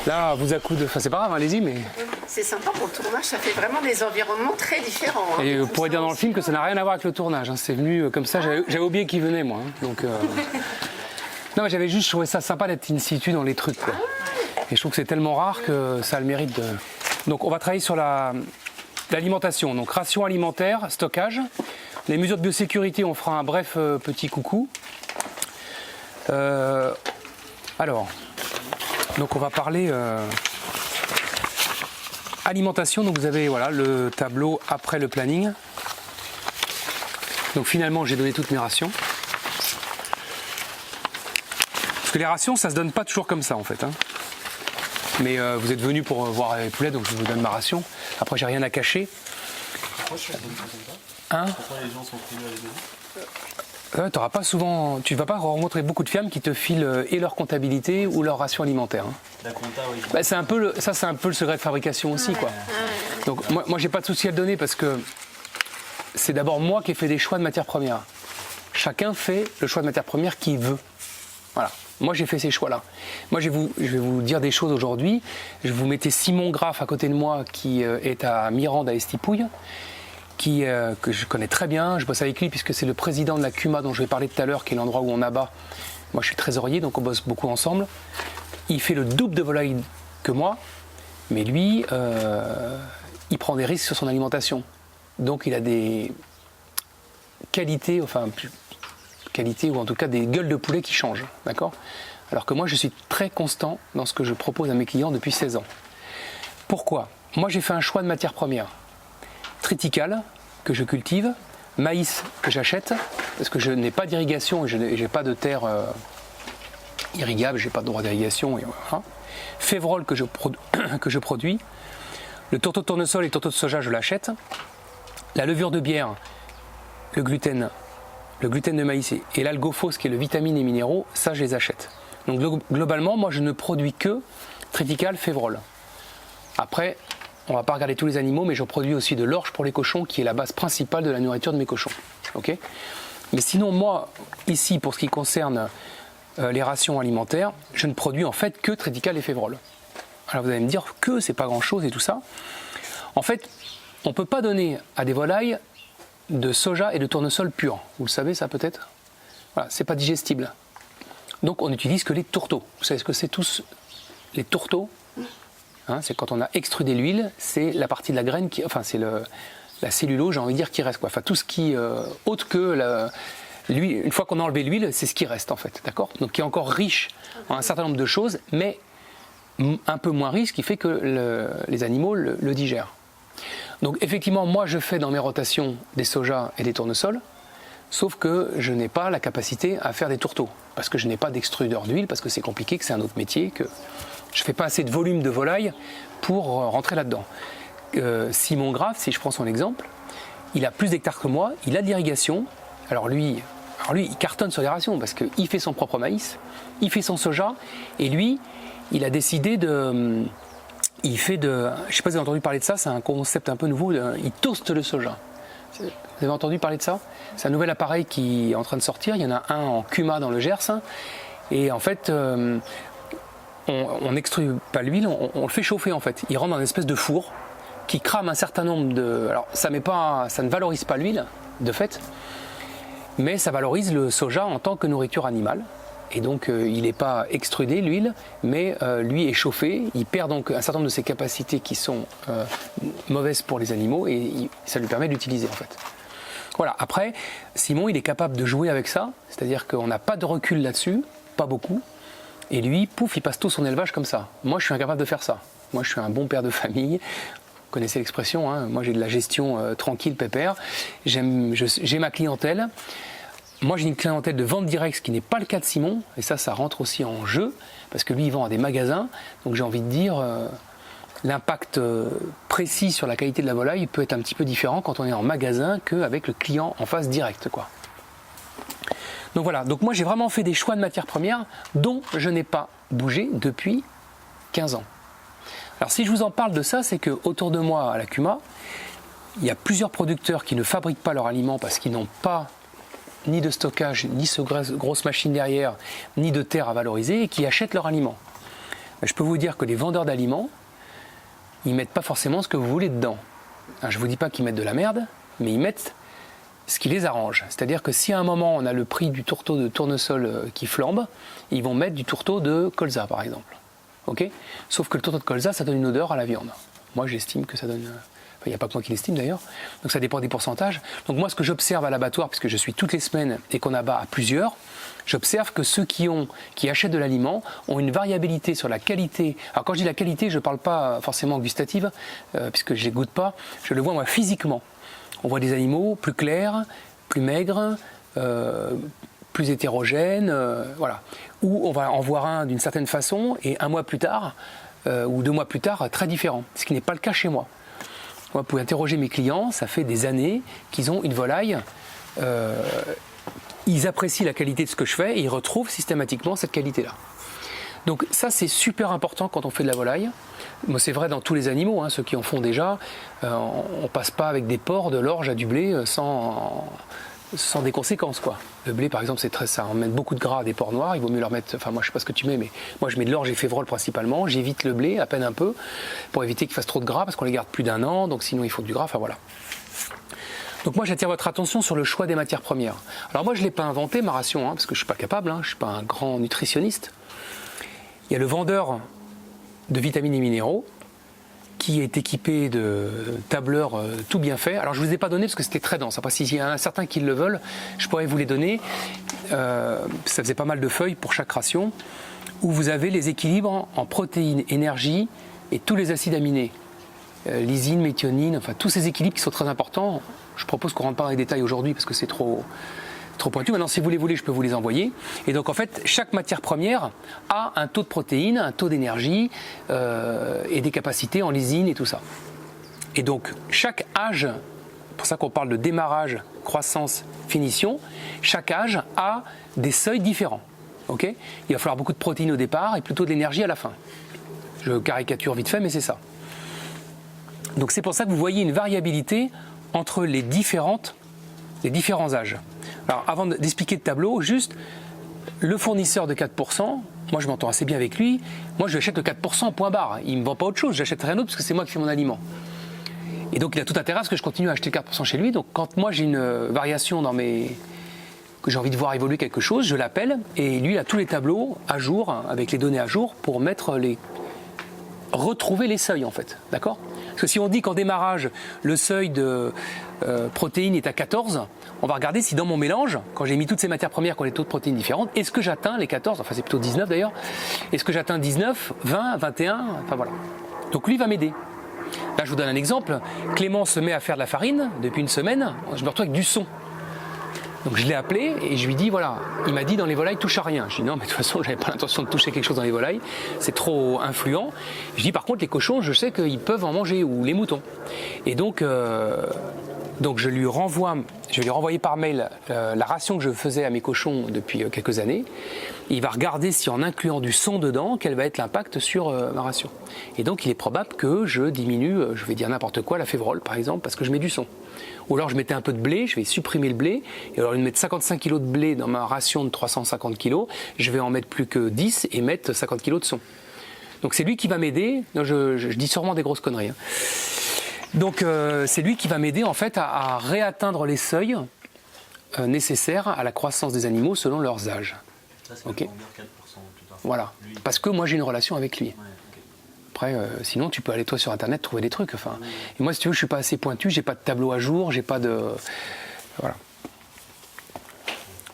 Là, vous accoude, enfin c'est pas grave, allez-y, mais... C'est sympa pour le tournage, ça fait vraiment des environnements très différents. Hein. Et vous pourrez dire dans le film que ça n'a rien à voir avec le tournage. Hein. C'est venu comme ça, j'avais oublié qu'il venait, moi. Hein. Donc, non, mais j'avais juste trouvé ça sympa d'être in situ dans les trucs, quoi. Et je trouve que c'est tellement rare que ça a le mérite de... Donc on va travailler sur l'alimentation. Donc ration alimentaire, stockage. Les mesures de biosécurité, on fera un bref petit coucou. Alors... Donc on va parler alimentation. Donc vous avez voilà, le tableau après le planning. Donc finalement j'ai donné toutes mes rations. Parce que les rations ça se donne pas toujours comme ça en fait. Hein. Mais vous êtes venus pour voir les poulets donc je vous donne ma ration. Après j'ai rien à cacher. Pourquoi je suis hein? Pourquoi les gens sont primés à les donner? T'auras pas souvent, tu ne vas pas rencontrer beaucoup de femmes qui te filent et leur comptabilité ou leur ration alimentaire. Hein. La compta, oui. Bah, c'est un peu le secret de fabrication aussi, quoi. Donc moi j'ai pas de souci à le donner parce que c'est d'abord moi qui ai fait des choix de matières premières. Chacun fait le choix de matières premières qu'il veut. Voilà. Moi j'ai fait ces choix-là. Moi je vais vous dire des choses aujourd'hui. Je vous mettais Simon Graff à côté de moi qui est à Mirande à Estipouille. Que je connais très bien, je bosse avec lui puisque c'est le président de la CUMA dont je vais parler tout à l'heure, qui est l'endroit où on abat. Moi je suis trésorier, donc on bosse beaucoup ensemble. Il fait le double de volaille que moi, mais lui, il prend des risques sur son alimentation. Donc il a des qualités, enfin qualités ou en tout cas des gueules de poulet qui changent, d'accord ? Alors que moi je suis très constant dans ce que je propose à mes clients depuis 16 ans. Pourquoi ? Moi j'ai fait un choix de matières premières. Triticale que je cultive, maïs que j'achète parce que je n'ai pas d'irrigation et je n'ai pas de terre irrigable, je n'ai pas de droit d'irrigation. Et voilà. Févrole que je produis, le tourteau de tournesol et le tourteau de soja je l'achète, la levure de bière, le gluten de maïs et l'algophos qui est le vitamine et minéraux, ça je les achète. Donc globalement moi je ne produis que triticale, févrole. Après on ne va pas regarder tous les animaux, mais je produis aussi de l'orge pour les cochons, qui est la base principale de la nourriture de mes cochons. Okay ? Mais sinon, moi, ici, pour ce qui concerne les rations alimentaires, je ne produis en fait que triticale et févrole. Alors vous allez me dire que c'est pas grand-chose et tout ça. En fait, on ne peut pas donner à des volailles de soja et de tournesol pur. Vous le savez ça peut-être ? Voilà, c'est pas digestible. Donc on n'utilise que les tourteaux. Vous savez ce que c'est tous les tourteaux ? Hein, c'est quand on a extrudé l'huile, c'est la partie de la graine enfin c'est la cellulose, j'ai envie de dire, qui reste, quoi. Enfin tout ce qui autre que l'huile. Une fois qu'on a enlevé l'huile, c'est ce qui reste en fait, d'accord ? Donc qui est encore riche en un certain nombre de choses, mais un peu moins riche, ce qui fait que les animaux le digèrent. Donc effectivement, moi je fais dans mes rotations des sojas et des tournesols, sauf que je n'ai pas la capacité à faire des tourteaux, parce que je n'ai pas d'extrudeur d'huile, parce que c'est compliqué, que c'est un autre métier, que je ne fais pas assez de volume de volaille pour rentrer là-dedans. Simon Graff, si je prends son exemple, il a plus d'hectares que moi, il a de l'irrigation. Alors lui, il cartonne sur les rations parce qu'il fait son propre maïs, il fait son soja, et lui, il a décidé de... je ne sais pas si vous avez entendu parler de ça, c'est un concept un peu nouveau, il toaste le soja. Vous avez entendu parler de ça ? C'est un nouvel appareil qui est en train de sortir, il y en a un en CUMA dans le Gers, et en fait... on n'extrue pas l'huile, on le fait chauffer en fait. Il rentre dans une espèce de four qui crame un certain nombre de... Alors ça ne valorise pas l'huile de fait, mais ça valorise le soja en tant que nourriture animale. Et donc il n'est pas extrudé l'huile, mais lui est chauffé. Il perd donc un certain nombre de ses capacités qui sont mauvaises pour les animaux et ça lui permet de l'utiliser en fait. Voilà, après Simon il est capable de jouer avec ça, c'est-à-dire qu'on n'a pas de recul là-dessus, pas beaucoup. Et lui, pouf, il passe tout son élevage comme ça. Moi, je suis incapable de faire ça. Moi, je suis un bon père de famille. Vous connaissez l'expression, hein. Moi, j'ai de la gestion tranquille, pépère. J'ai ma clientèle. Moi, j'ai une clientèle de vente directe, ce qui n'est pas le cas de Simon. Et ça rentre aussi en jeu, parce que lui, il vend à des magasins. Donc, j'ai envie de dire, l'impact précis sur la qualité de la volaille peut être un petit peu différent quand on est en magasin qu'avec le client en face direct, quoi. Donc voilà, donc moi j'ai vraiment fait des choix de matières premières dont je n'ai pas bougé depuis 15 ans. Alors si je vous en parle de ça, c'est qu'autour de moi à la CUMA, il y a plusieurs producteurs qui ne fabriquent pas leurs aliments parce qu'ils n'ont pas ni de stockage, ni ce grosse machine derrière, ni de terre à valoriser et qui achètent leurs aliments. je peux vous dire que les vendeurs d'aliments, ils ne mettent pas forcément ce que vous voulez dedans. Alors, je ne vous dis pas qu'ils mettent de la merde, mais ils mettent ce qui les arrange. C'est-à-dire que si à un moment on a le prix du tourteau de tournesol qui flambe, ils vont mettre du tourteau de colza par exemple. Okay, sauf que le tourteau de colza, ça donne une odeur à la viande. Moi j'estime que ça donne... Il n'y a pas que moi qui l'estime d'ailleurs, donc ça dépend des pourcentages. Donc moi ce que j'observe à l'abattoir, puisque je suis toutes les semaines et qu'on abat à plusieurs, j'observe que ceux qui achètent de l'aliment ont une variabilité sur la qualité. Alors quand je dis la qualité, je ne parle pas forcément gustative, puisque je ne les goûte pas, je le vois moi physiquement. On voit des animaux plus clairs, plus maigres, plus hétérogènes, voilà. Ou on va en voir un d'une certaine façon et un mois plus tard, ou 2 mois plus tard, très différent, ce qui n'est pas le cas chez moi. Moi, vous pouvez interroger mes clients, ça fait des années qu'ils ont une volaille, ils apprécient la qualité de ce que je fais et ils retrouvent systématiquement cette qualité-là. Donc ça, c'est super important quand on fait de la volaille. Moi, c'est vrai dans tous les animaux, hein, ceux qui en font déjà. On ne passe pas avec des porcs, de l'orge à du blé sans des conséquences, quoi. Le blé, par exemple, c'est très ça. On met beaucoup de gras à des porcs noirs. Il vaut mieux leur mettre... Enfin, moi, je ne sais pas ce que tu mets, mais moi, je mets de l'orge et févrole principalement. J'évite le blé, à peine un peu, pour éviter qu'il fasse trop de gras, parce qu'on les garde plus d'1 an, donc sinon, il faut du gras. Enfin, voilà. Donc moi, j'attire votre attention sur le choix des matières premières. Alors moi, je ne l'ai pas inventé, ma ration, hein, parce que je ne suis pas capable, hein, je ne suis pas un grand nutritionniste. Il y a le vendeur de vitamines et minéraux qui est équipé de tableurs tout bien fait. Alors je ne vous ai pas donné parce que c'était très dense. Après, s'il y en a certains qui le veulent, je pourrais vous les donner. Ça faisait pas mal de feuilles pour chaque ration, où vous avez les équilibres en protéines, énergie et tous les acides aminés. Lysine, méthionine, enfin tous ces équilibres qui sont très importants. Je propose qu'on ne rentre pas dans les détails aujourd'hui parce que c'est trop pointu. Maintenant, si vous les voulez, je peux vous les envoyer. Et donc, en fait, chaque matière première a un taux de protéines, un taux d'énergie et des capacités en lysine et tout ça. Et donc, chaque âge, c'est pour ça qu'on parle de démarrage, croissance, finition, chaque âge a des seuils différents. Okay, il va falloir beaucoup de protéines au départ et plutôt de l'énergie à la fin. Je caricature vite fait, mais c'est ça. Donc, c'est pour ça que vous voyez une variabilité entre les différents âges. Alors, avant d'expliquer le tableau, juste, le fournisseur de 4%, moi je m'entends assez bien avec lui, moi je lui achète le 4% point barre. Il ne me vend pas autre chose, j'achète rien d'autre parce que c'est moi qui fais mon aliment. Et donc il a tout intérêt à ce que je continue à acheter le 4% chez lui. Donc quand moi j'ai une variation que j'ai envie de voir évoluer quelque chose, je l'appelle et lui il a tous les tableaux à jour, avec les données à jour, pour retrouver les seuils en fait, d'accord ? Parce que si on dit qu'en démarrage, le seuil de protéines est à 14, on va regarder si dans mon mélange, quand j'ai mis toutes ces matières premières qui ont des taux de protéines différentes, est-ce que j'atteins les 14, enfin c'est plutôt 19 d'ailleurs, est-ce que j'atteins 19, 20, 21, enfin voilà. Donc lui va m'aider. Là je vous donne un exemple, Clément se met à faire de la farine depuis une semaine, je me retrouve avec du son. Donc je l'ai appelé et je lui dis voilà, il m'a dit dans les volailles touche à rien. Je dis non mais de toute façon j'avais pas l'intention de toucher quelque chose dans les volailles, c'est trop influent. Je dis par contre les cochons je sais qu'ils peuvent en manger ou les moutons. Et donc je vais lui renvoyer par mail la ration que je faisais à mes cochons depuis quelques années. Il va regarder si en incluant du son dedans, quel va être l'impact sur ma ration. Et donc il est probable que je diminue, je vais dire n'importe quoi, la févrole par exemple, parce que je mets du son. Ou alors je mettais un peu de blé, je vais supprimer le blé, et alors au lieu de mettre 55 kg de blé dans ma ration de 350 kg, je vais en mettre plus que 10 et mettre 50 kg de son. Donc c'est lui qui va m'aider, je dis sûrement des grosses conneries. Hein. Donc c'est lui qui va m'aider en fait à réatteindre les seuils nécessaires à la croissance des animaux selon leurs âges. Ça, c'est okay. 4% plus tard. Voilà, lui. Parce que moi j'ai une relation avec lui. Ouais, okay. Après, sinon tu peux aller toi sur internet trouver des trucs. Enfin, et moi si tu veux, je suis pas assez pointu, j'ai pas de tableau à jour, j'ai pas de, voilà.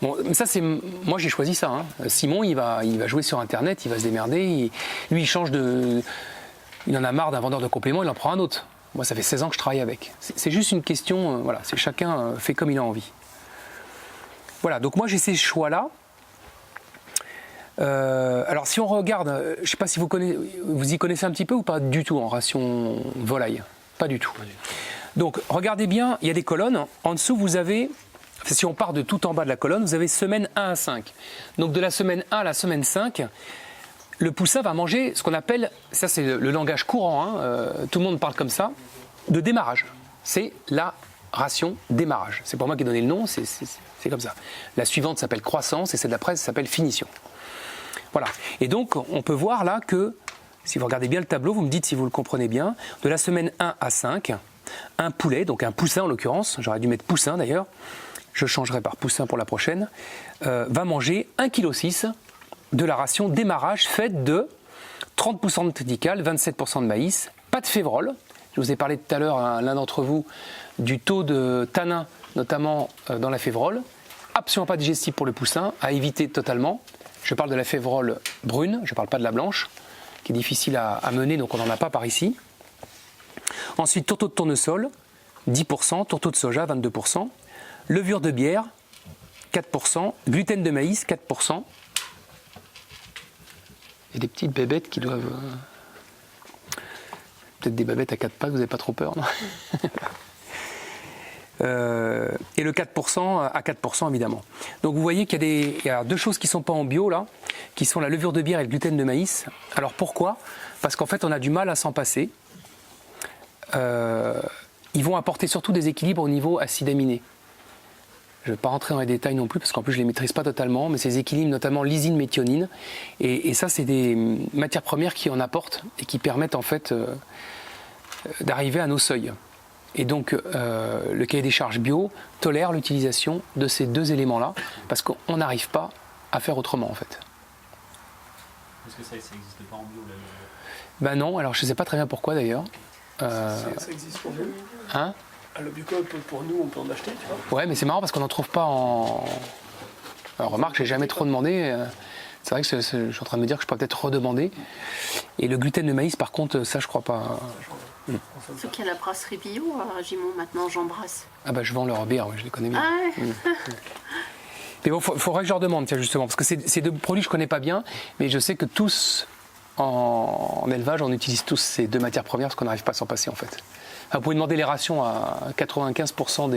Bon, mais ça c'est, moi j'ai choisi ça. Hein. Simon il va jouer sur internet, il va se démerder. Lui il change de, il en a marre d'un vendeur de compléments, il en prend un autre. Moi ça fait 16 ans que je travaille avec. C'est juste une question, voilà, c'est chacun fait comme il a envie. Voilà, donc moi j'ai ces choix-là. Alors si on regarde, je ne sais pas si vous y connaissez un petit peu ou pas du tout en ration volaille. Pas du tout. Donc regardez bien, il y a des colonnes. En dessous vous avez, si on part de tout en bas de la colonne, vous avez semaine 1 à 5. Donc de la semaine 1 à la semaine 5, le poussin va manger ce qu'on appelle, ça c'est le langage courant, hein, tout le monde parle comme ça, de démarrage. C'est la ration démarrage. C'est pas moi qui ai donné le nom, c'est comme ça. La suivante s'appelle croissance et celle d'après s'appelle finition. Voilà. Et donc, on peut voir là que si vous regardez bien le tableau, vous me dites si vous le comprenez bien, de la semaine 1 à 5, un poulet, donc un poussin en l'occurrence, j'aurais dû mettre poussin d'ailleurs, je changerai par poussin pour la prochaine, va manger 1,6 kg de la ration démarrage faite de 30% de triticale, 27% de maïs, pas de févrole. Je vous ai parlé tout à l'heure à l'un d'entre vous du taux de tanin, notamment dans la févrole. Absolument pas digestible pour le poussin, à éviter totalement. Je parle de la févrole brune, je ne parle pas de la blanche, qui est difficile à mener, donc on n'en a pas par ici. Ensuite, tourteau de tournesol, 10%, tourteau de soja, 22%, levure de bière, 4%, gluten de maïs, 4%. Il y a des petites bébêtes qui doivent... Peut-être des babettes à 4 pattes, vous n'avez pas trop peur, non? Et le 4% à 4% évidemment. Donc vous voyez qu'il y a deux choses qui ne sont pas en bio là, qui sont la levure de bière et le gluten de maïs. Alors pourquoi? Parce qu'en fait on a du mal à s'en passer. Ils vont apporter surtout des équilibres au niveau acide aminé. Je ne vais pas rentrer dans les détails non plus parce qu'en plus je ne les maîtrise pas totalement, mais ces équilibres, notamment lysine, méthionine, et ça c'est des matières premières qui en apportent et qui permettent en fait d'arriver à nos seuils. Et donc le cahier des charges bio tolère l'utilisation de ces deux éléments-là parce qu'on n'arrive pas à faire autrement en fait. Est-ce que ça n'existe pas en bio là? Ben non, alors je ne sais pas très bien pourquoi d'ailleurs. Ça existe pour nous. Hein? Le Bucol, pour nous, on peut en acheter, tu vois. Ouais, mais c'est marrant parce qu'on n'en trouve pas en... Alors, remarque, j'ai jamais trop demandé. C'est vrai que je suis en train de me dire que je pourrais peut-être redemander. Et le gluten de maïs, par contre, ça, je crois pas. Sauf qu'il y a la brasserie bio à Gimont, maintenant, j'embrasse. Ah bah, je vends leur bière, ouais, je les connais bien. Ah ouais. Mais bon, faudrait que je leur demande, tiens, justement, parce que ces deux produits, je connais pas bien, mais je sais que tous, en élevage, on utilise tous ces deux matières premières parce qu'on n'arrive pas à s'en passer, en fait. Vous pouvez demander les rations à 95%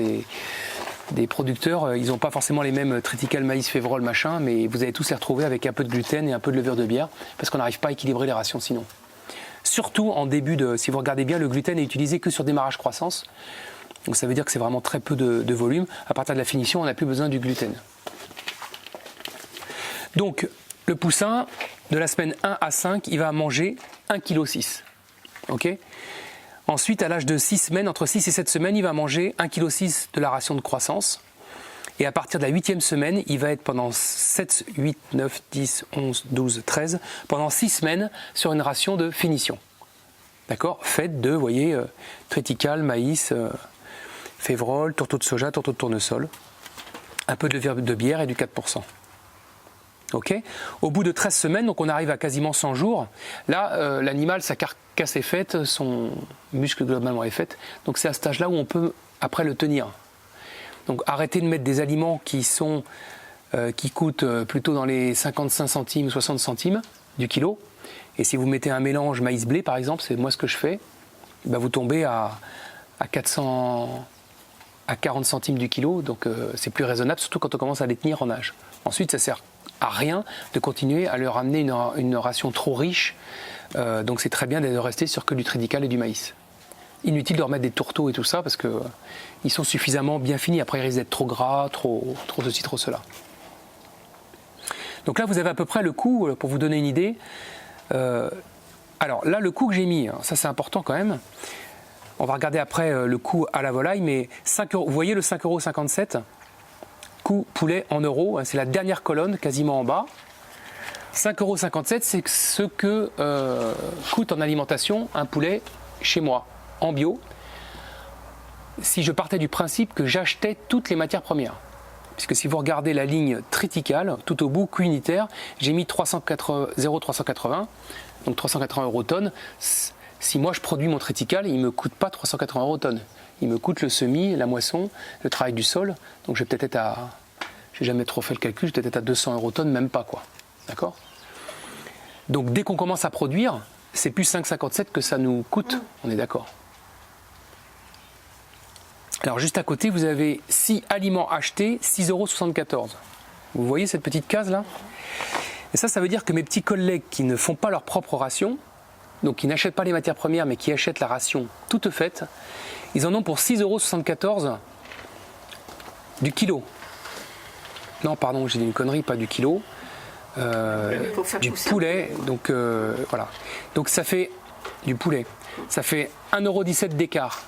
des producteurs. Ils n'ont pas forcément les mêmes triticale, maïs, févrole, machin, mais vous allez tous les retrouver avec un peu de gluten et un peu de levure de bière, parce qu'on n'arrive pas à équilibrer les rations sinon. Surtout en début de... Si vous regardez bien, le gluten est utilisé que sur démarrage croissance. Donc ça veut dire que c'est vraiment très peu de volume. À partir de la finition, on n'a plus besoin du gluten. Donc, le poussin, de la semaine 1 à 5, il va manger 1,6 kg. Ok ? Ensuite, à l'âge de 6 semaines, entre 6 et 7 semaines, il va manger 1,6 kg de la ration de croissance. Et à partir de la 8e semaine, il va être pendant 7, 8, 9, 10, 11, 12, 13, pendant 6 semaines sur une ration de finition. D'accord? Faite de, vous voyez, triticale, maïs, févrole, tourteau de soja, tourteau de tournesol, un peu de levure de bière et du 4%. Okay. Au bout de 13 semaines, donc on arrive à quasiment 100 jours, là, l'animal, sa carcasse est faite, son muscle globalement est fait, donc c'est à cet âge-là où on peut après le tenir. Donc arrêtez de mettre des aliments qui coûtent plutôt dans les 55 centimes, 60 centimes du kilo, et si vous mettez un mélange maïs-blé par exemple, c'est moi ce que je fais, ben vous tombez à 400, à 40 centimes du kilo, donc c'est plus raisonnable, surtout quand on commence à les tenir en âge. Ensuite, ça sert à rien de continuer à leur amener une ration trop riche, donc c'est très bien de rester sur que du triticale et du maïs. Inutile de remettre des tourteaux et tout ça parce que ils sont suffisamment bien finis, après ils risquent d'être trop gras, trop ceci, trop cela. Donc là vous avez à peu près le coût, pour vous donner une idée. Alors là le coût que j'ai mis, ça c'est important quand même, on va regarder après le coût à la volaille, mais 5 €, vous voyez le 5,57 €, coût poulet en euros, c'est la dernière colonne quasiment en bas. 5,57 €, c'est ce que coûte en alimentation un poulet chez moi, en bio, si je partais du principe que j'achetais toutes les matières premières. Puisque si vous regardez la ligne triticale, tout au bout, coût unitaire, j'ai mis 0,380, donc 380 € tonne. Si moi je produis mon triticale, il ne me coûte pas 380 € tonne. Il me coûte le semis, la moisson, le travail du sol. Donc je vais peut-être être à... J'ai jamais trop fait le calcul, je vais peut-être être à 200 € tonne, même pas quoi. D'accord ? Donc dès qu'on commence à produire, c'est plus 5,57 que ça nous coûte. On est d'accord ? Alors juste à côté, vous avez 6 aliments achetés, 6,74 €. Vous voyez cette petite case là ? Et ça veut dire que mes petits collègues qui ne font pas leur propre ration, donc qui n'achètent pas les matières premières mais qui achètent la ration toute faite, ils en ont pour 6,74 € du kilo. Non, pardon, j'ai dit une connerie, pas du kilo. Pour faire du pousser. poulet. Donc voilà. Donc ça fait du poulet. Ça fait 1,17 € d'écart.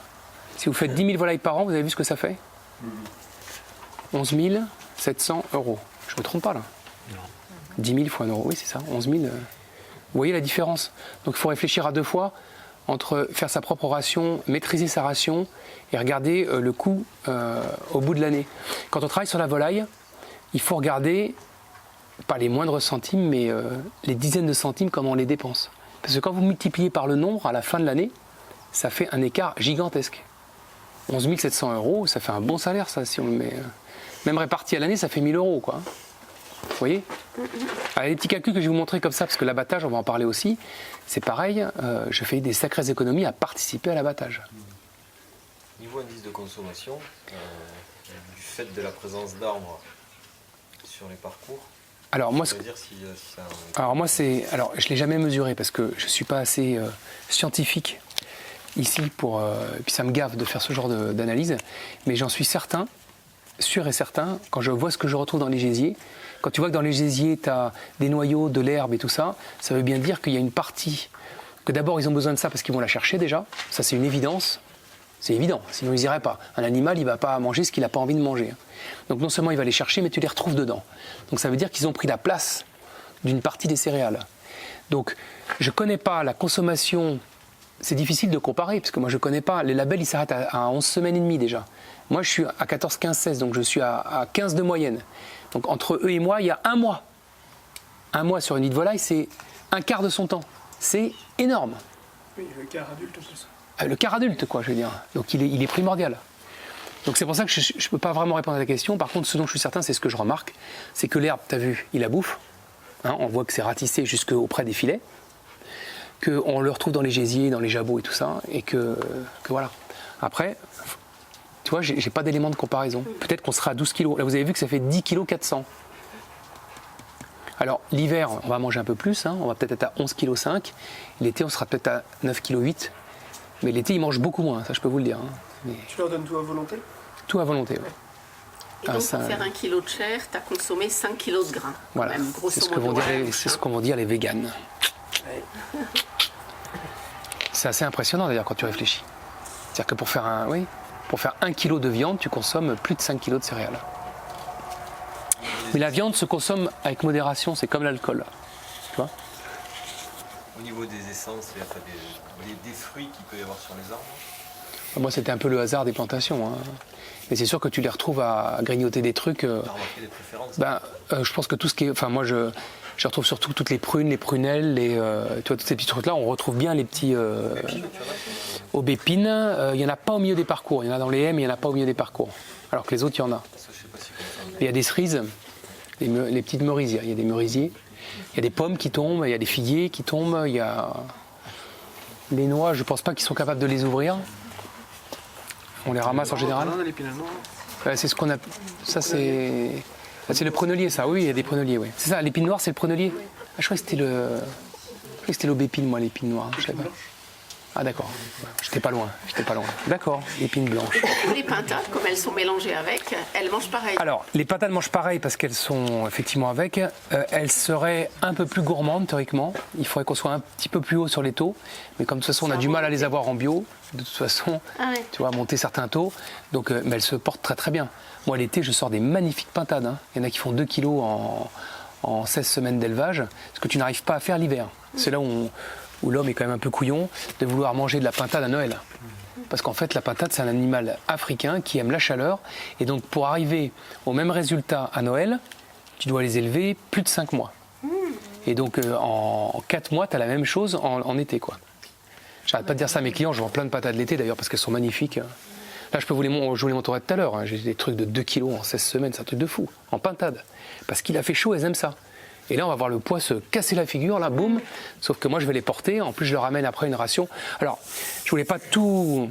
Si vous faites 10 000 volailles par an, vous avez vu ce que ça fait 11 700 €. Je ne me trompe pas là. 10 000 fois 1 euro, oui c'est ça, 11 000. Vous voyez la différence. Donc il faut réfléchir à deux fois entre faire sa propre ration, maîtriser sa ration et regarder le coût au bout de l'année. Quand on travaille sur la volaille, il faut regarder, pas les moindres centimes, mais les dizaines de centimes, comment on les dépense. Parce que quand vous multipliez par le nombre, à la fin de l'année, ça fait un écart gigantesque. 11 700 €, ça fait un bon salaire, ça, si on le met. Même réparti à l'année, ça fait 1 000 €, quoi. Vous voyez? Alors, les petits calculs que je vais vous montrer comme ça, parce que l'abattage, on va en parler aussi, c'est pareil, je fais des sacrées économies à participer à l'abattage. Niveau indice de consommation, du fait de la présence d'arbres sur les parcours, Alors moi, ça veut dire si ça... alors je l'ai jamais mesuré parce que je suis pas assez scientifique ici pour, puis ça me gave de faire ce genre d'analyse, mais j'en suis certain, sûr et certain, quand je vois ce que je retrouve dans les gésiers. Quand tu vois que dans les gésiers, tu as des noyaux, de l'herbe et tout ça, ça veut bien dire qu'il y a une partie, que d'abord ils ont besoin de ça parce qu'ils vont la chercher déjà, ça c'est une évidence, c'est évident, sinon ils n'iraient pas. Un animal, il ne va pas manger ce qu'il n'a pas envie de manger. Donc non seulement il va les chercher, mais tu les retrouves dedans. Donc ça veut dire qu'ils ont pris la place d'une partie des céréales. Donc je ne connais pas la consommation, c'est difficile de comparer, parce que moi je ne connais pas, les labels ils s'arrêtent à 11 semaines et demie déjà. Moi je suis à 14, 15, 16, donc je suis à 15 de moyenne. Donc entre eux et moi, il y a un mois. Un mois sur une nid de volaille, c'est un quart de son temps. C'est énorme. Oui, le quart adulte en plus. Le quart adulte, quoi, je veux dire. Donc il est primordial. Donc c'est pour ça que je ne peux pas vraiment répondre à la question. Par contre, ce dont je suis certain, c'est ce que je remarque, c'est que l'herbe, tu as vu, il la bouffe. Hein, on voit que c'est ratissé jusqu'auprès des filets. Qu'on le retrouve dans les gésiers, dans les jabots et tout ça. Et que voilà. Après... Tu vois, j'ai pas d'élément de comparaison. Peut-être qu'on sera à 12 kilos. Là, vous avez vu que ça fait 10 kg 400. Alors, l'hiver, on va manger un peu plus. Hein. On va peut-être être à 11 kg 5. L'été, on sera peut-être à 9 kg 8. Mais l'été, ils mangent beaucoup moins. Ça, je peux vous le dire. Hein. Mais... Tu leur donnes tout à volonté? Tout à volonté, ouais. Et donc, pour faire 1 kg de chair, tu as consommé 5 kg de grains. Voilà, c'est ce qu'on vont dire les véganes. Ouais. C'est assez impressionnant, d'ailleurs, quand tu réfléchis. C'est-à-dire que pour faire Pour faire 1 kg de viande, tu consommes plus de 5 kg de céréales. Mais la viande se consomme avec modération, c'est comme l'alcool. Tu vois ? Au niveau des essences, il y a des fruits qu'il peut y avoir sur les arbres. Moi, c'était un peu le hasard des plantations. Hein. Mais c'est sûr que tu les retrouves à grignoter des trucs. Tu as remarqué des préférences? Je pense que tout ce qui est... Enfin, moi, je retrouve surtout toutes les prunes, les prunelles, tu vois, tous ces petits trucs-là. On retrouve bien les petits... Aubépines, il n'y en a pas au milieu des parcours. Il y en a dans les haies, mais il n'y en a pas au milieu des parcours. Alors que les autres, il y en a. Il y a des cerises, les petites merisiers. Il y a des merisiers. Il y a des pommes qui tombent, il y a des figuiers qui tombent. Il y a les noix, je ne pense pas qu'ils sont capables de les ouvrir. On les ramasse en général. C'est ce qu'on a. Ça, c'est le prunelier, ça. Oui, il y a des pruneliers, oui. C'est ça, l'épine noire, c'est le prunelier. Ah, je crois que c'était l'aubépine, moi, l'épine noire. Je sais pas. Ah d'accord, j'étais pas loin. D'accord, l'épine blanche. Les pintades, comme elles sont mélangées avec, elles mangent pareil. Alors, les pintades mangent pareil parce qu'elles sont effectivement avec. Elles seraient un peu plus gourmandes théoriquement. Il faudrait qu'on soit un petit peu plus haut sur les taux. Mais comme de toute façon, on a du mal à les avoir en bio. De toute façon, tu vois, monter certains taux. Donc, mais elles se portent très très bien. Moi, l'été, je sors des magnifiques pintades. Hein. Il y en a qui font 2 kilos en 16 semaines d'élevage. Ce que tu n'arrives pas à faire l'hiver. C'est là où l'homme est quand même un peu couillon de vouloir manger de la pintade à Noël. Parce qu'en fait, la pintade, c'est un animal africain qui aime la chaleur. Et donc, pour arriver au même résultat à Noël, tu dois les élever plus de 5 mois. Et donc, en 4 mois, tu as la même chose en été, quoi. J'arrête pas de dire ça à mes clients. Je vends plein de pintades l'été, d'ailleurs, parce qu'elles sont magnifiques. Là, je vous les montrerai tout à l'heure. Hein. J'ai des trucs de 2 kilos en 16 semaines. C'est un truc de fou, en pintade. Parce qu'il a fait chaud, elles aiment ça. Et là, on va voir le poids se casser la figure, là, boum. Sauf que moi, je vais les porter. En plus, je leur ramène après une ration. Alors, je voulais pas tout...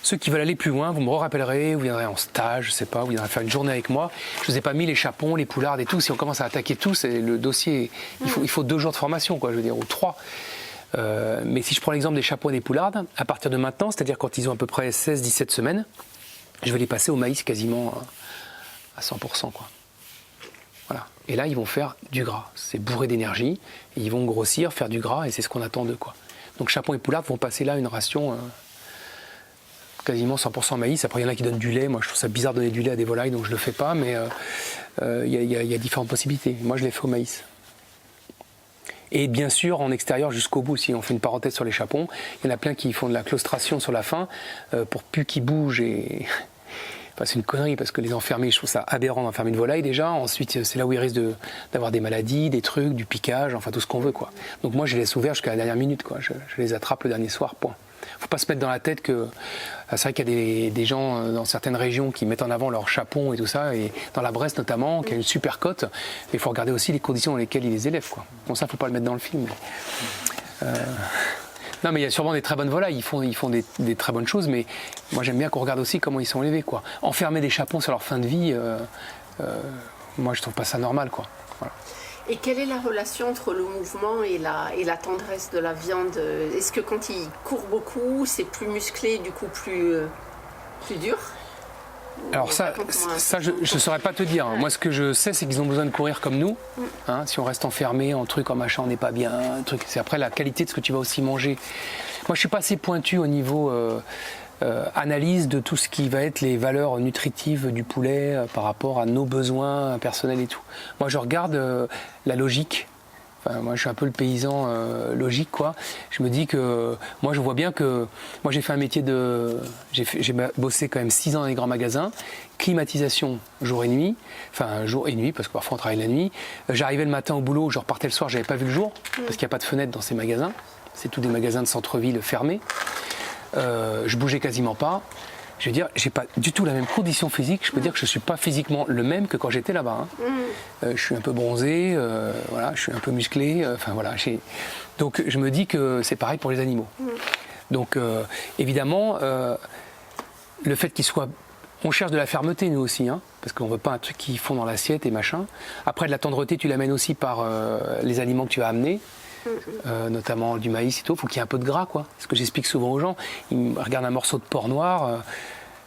Ceux qui veulent aller plus loin, vous me rappellerez, vous viendrez en stage, je sais pas, vous viendrez faire une journée avec moi. Je vous ai pas mis les chapons, les poulardes et tout. Si on commence à attaquer tout, c'est le dossier. Il faut 2 jours de formation, quoi, je veux dire, ou 3. Mais si je prends l'exemple des chapons et des poulardes, à partir de maintenant, c'est-à-dire quand ils ont à peu près 16-17 semaines, je vais les passer au maïs quasiment à 100%, quoi. Voilà. Et là, ils vont faire du gras. C'est bourré d'énergie. Et ils vont grossir, faire du gras, et c'est ce qu'on attend d'eux, quoi. Donc chapon et poularde vont passer là une ration quasiment 100% maïs. Après, il y en a qui donnent du lait. Moi, je trouve ça bizarre de donner du lait à des volailles, donc je ne le fais pas. Mais il y a différentes possibilités. Moi, je les fais au maïs. Et bien sûr, en extérieur jusqu'au bout, si on fait une parenthèse sur les chapons, il y en a plein qui font de la claustration sur la fin pour plus qu'ils bougent. Et enfin, c'est une connerie parce que les enfermer, je trouve ça aberrant d'enfermer une volaille déjà. Ensuite, c'est là où ils risquent d'avoir des maladies, des trucs, du piquage, enfin tout ce qu'on veut, quoi. Donc moi, je les laisse ouverts jusqu'à la dernière minute, quoi. Je les attrape le dernier soir, point. Faut pas se mettre dans la tête que c'est vrai qu'il y a des gens dans certaines régions qui mettent en avant leur chapon et tout ça, et dans la Bresse notamment, qui a une super cote. Mais il faut regarder aussi les conditions dans lesquelles ils les élèvent, quoi. Bon, ça, faut pas le mettre dans le film. Non, mais il y a sûrement des très bonnes volailles. Ils font des très bonnes choses, mais moi j'aime bien qu'on regarde aussi comment ils sont élevés, quoi. Enfermer des chapons sur leur fin de vie, moi je trouve pas ça normal, quoi. Voilà. Et quelle est la relation entre le mouvement et la tendresse de la viande? Est-ce que quand il court beaucoup, c'est plus musclé, du coup plus dur? Alors ça je ne saurais pas te dire. Moi, ce que je sais, c'est qu'ils ont besoin de courir comme nous. Hein, si on reste enfermé en truc, en machin, on n'est pas bien. C'est après la qualité de ce que tu vas aussi manger. Moi, je suis pas assez pointu au niveau analyse de tout ce qui va être les valeurs nutritives du poulet par rapport à nos besoins personnels et tout. Moi, je regarde la logique. Enfin, moi, je suis un peu le paysan logique, quoi. Je me dis que moi, je vois bien que moi, j'ai fait un métier j'ai bossé quand même 6 ans dans les grands magasins, climatisation jour et nuit, enfin jour et nuit parce que parfois on travaille la nuit. J'arrivais le matin au boulot, je repartais le soir, j'avais pas vu le jour parce qu'il n'y a pas de fenêtre dans ces magasins. C'est tous des magasins de centre-ville fermés. Je bougeais quasiment pas. Je veux dire, j'ai pas du tout la même condition physique. Je peux dire que je suis pas physiquement le même que quand j'étais là-bas. Hein. Je suis un peu bronzé, voilà, je suis un peu musclé. Enfin voilà. Donc je me dis que c'est pareil pour les animaux. Donc évidemment, le fait qu'ils soient, on cherche de la fermeté nous aussi, hein, parce qu'on veut pas un truc qui fond dans l'assiette et machin. Après de la tendreté, tu l'amènes aussi par les aliments que tu vas amener. Notamment du maïs et tout, il faut qu'il y ait un peu de gras, quoi. Ce que j'explique souvent aux gens, ils me regardent un morceau de porc noir,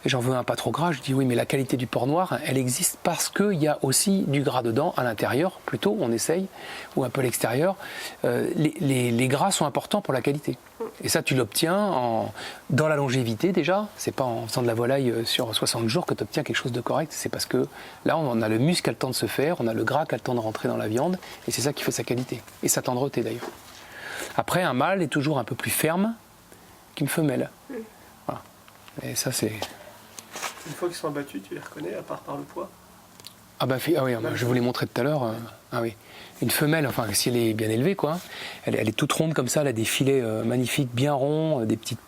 et j'en veux un pas trop gras, je dis oui, mais la qualité du porc noir, elle existe parce qu'il y a aussi du gras dedans, à l'intérieur, plutôt, on essaye, ou un peu à l'extérieur. Les gras sont importants pour la qualité. Et ça, tu l'obtiens dans la longévité déjà, c'est pas en faisant de la volaille sur 60 jours que tu obtiens quelque chose de correct, c'est parce que là, on a le muscle qui a le temps de se faire, on a le gras qui a le temps de rentrer dans la viande, et c'est ça qui fait sa qualité, et sa tendreté d'ailleurs. Après, un mâle est toujours un peu plus ferme qu'une femelle. Voilà. Et ça, c'est... Une fois qu'ils sont abattus, tu les reconnais, à part par le poids? Ah bah oui, je vous l'ai montré tout à l'heure. Ah oui. Une femelle, enfin si elle est bien élevée, quoi, elle est toute ronde comme ça, elle a des filets magnifiques, bien ronds, des petites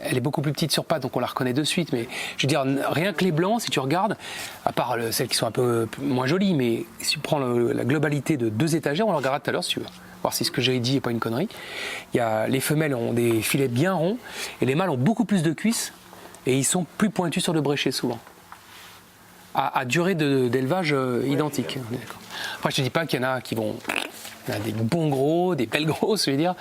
elle est beaucoup plus petite sur pattes, donc on la reconnaît de suite. Mais je veux dire, rien que les blancs, si tu regardes, à part celles qui sont un peu moins jolies, mais si tu prends la globalité de 2 étagères, on la regardera tout à l'heure si tu veux, voir si ce que j'ai dit n'est pas une connerie. Les femelles ont des filets bien ronds et les mâles ont beaucoup plus de cuisses et ils sont plus pointus sur le bréchet souvent. À durée d'élevage identique. Après, je te dis pas qu'il y en a qui vont... Il y en a des bons gros, des belles grosses, je veux dire.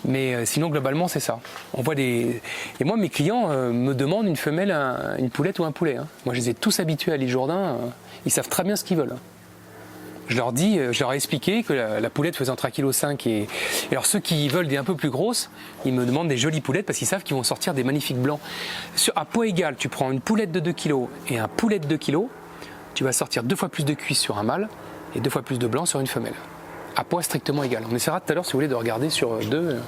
Mais sinon, globalement, c'est ça. On voit des... Et moi, mes clients me demandent une femelle, une poulette ou un poulet. Hein. Moi, je les ai tous habitués à l'île Jourdain. Ils savent très bien ce qu'ils veulent. Je leur ai expliqué que la poulette faisait entre 1,5 kg et alors ceux qui veulent des un peu plus grosses, ils me demandent des jolies poulettes parce qu'ils savent qu'ils vont sortir des magnifiques blancs. À poids égal, tu prends une poulette de 2 kg et un poulet de 2 kg, tu vas sortir 2 fois plus de cuisses sur un mâle et 2 fois plus de blanc sur une femelle. À poids strictement égal. On essaiera tout à l'heure, si vous voulez, de regarder sur 2.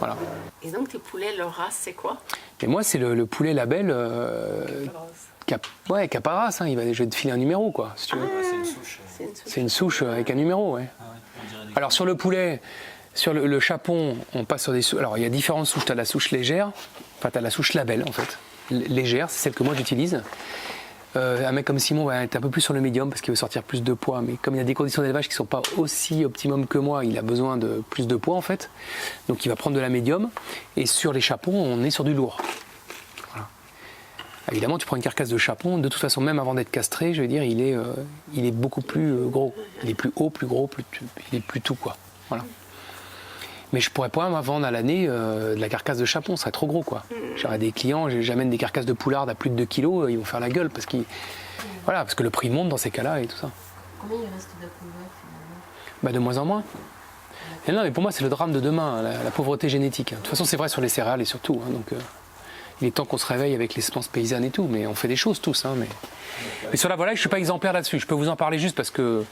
Voilà. Et donc tes poulets, leur race, c'est quoi? Et moi, c'est le poulet label... Caparas, hein, je vais te filer un numéro, quoi, si tu veux. C'est une souche. C'est une souche avec un numéro, ouais. Alors sur le poulet, sur le chapon, on passe sur des souches. Alors il y a différentes souches. Tu as la souche légère, enfin tu as la souche label en fait. Légère, c'est celle que moi j'utilise. Un mec comme Simon va être un peu plus sur le médium parce qu'il veut sortir plus de poids. Mais comme il y a des conditions d'élevage qui ne sont pas aussi optimum que moi, il a besoin de plus de poids en fait. Donc il va prendre de la médium. Et sur les chapons, on est sur du lourd. Évidemment, tu prends une carcasse de chapon, de toute façon, même avant d'être castré, je veux dire, il est beaucoup plus gros. Il est plus haut, plus gros, il est plus tout, quoi. Voilà. Mais je pourrais pas vendre à l'année de la carcasse de chapon, ce serait trop gros, quoi. J'aurais des clients, j'amène des carcasses de poularde à plus de 2 kilos, ils vont faire la gueule parce que le prix monte dans ces cas-là et tout ça. Combien il reste d'acouveurs finalement? Bah, de moins en moins. Et non, mais pour moi, c'est le drame de demain, la pauvreté génétique. De toute façon, c'est vrai sur les céréales et sur tout. Hein, donc, il est temps qu'on se réveille avec les semences paysannes et tout. Mais on fait des choses tous. Hein, mais sur la volaille, je ne suis pas exemplaire là-dessus. Je peux vous en parler juste parce que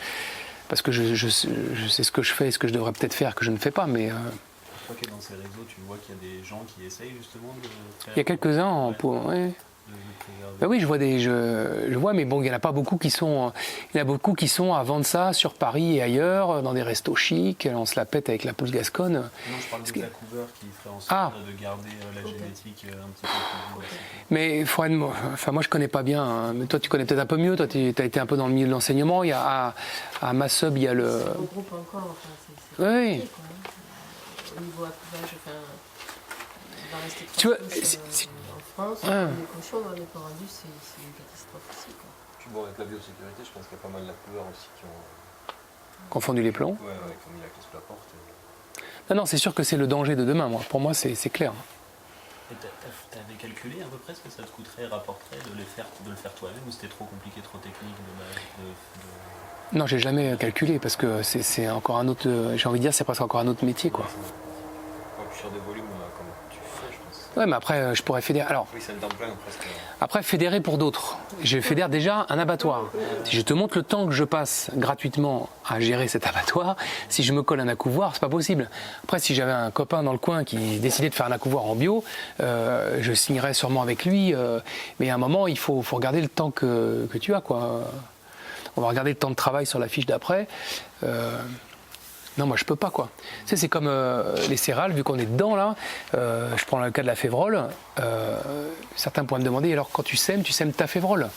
je sais ce que je fais et ce que je devrais peut-être faire que je ne fais pas. Mais Toi qui es dans ces réseaux, tu vois qu'il y a des gens qui essayent justement de faire... il y a quelques-uns en pot. Ouais. Ben oui, je vois, mais bon, il n'y en a pas beaucoup qui sont. Il y en a beaucoup qui sont à vendre ça sur Paris et ailleurs, dans des restos chics. On se la pète avec la pousse gasconne. Non, je parle des accouveurs qui feraient en sorte de garder la génétique un petit peu plus. Mais Fouad, moi je connais pas bien. Hein. Mais toi, tu connais peut-être un peu mieux. Toi, tu as été un peu dans le milieu de l'enseignement. Il y a à Massub, il y a le. Ça regroupe encore. Enfin, c'est oui. compliqué, quoi. Au niveau accouvage, il va rester. Tu vois, En France, les cochons dans les corandus, c'est une catastrophe aussi, quoi. Puis bon, avec la biosécurité, je pense qu'il y a pas mal d'accouveurs aussi qui ont confondu les plombs. qui ont mis la clé sous la porte. Non, c'est sûr que c'est le danger de demain. Moi, pour moi, c'est clair. Et t'avais calculé à peu près ce que ça te coûterait, rapporterait de le faire toi-même, ou c'était trop compliqué, trop technique Non, j'ai jamais calculé parce que c'est encore un autre. J'ai envie de dire, c'est presque encore un autre métier, quoi. Puis sur des volumes comme tu fais, je pense. Ouais, mais après, je pourrais fédérer. Alors, Oui, c'est un temps plein presque. après, fédérer pour d'autres. Je fédère déjà un abattoir. Si je te montre le temps que je passe gratuitement à gérer cet abattoir, si je me colle un accouvoir, c'est pas possible. Après, si j'avais un copain dans le coin qui décidait de faire un accouvoir en bio, je signerais sûrement avec lui. Mais à un moment, il faut regarder le temps que tu as, quoi. On va regarder le temps de travail sur la fiche d'après. Non, moi je peux pas, quoi. Tu sais, c'est comme les céréales, vu qu'on est dedans là. Je prends le cas de la févrole. Certains pourraient me demander, alors quand tu sèmes ta févrole?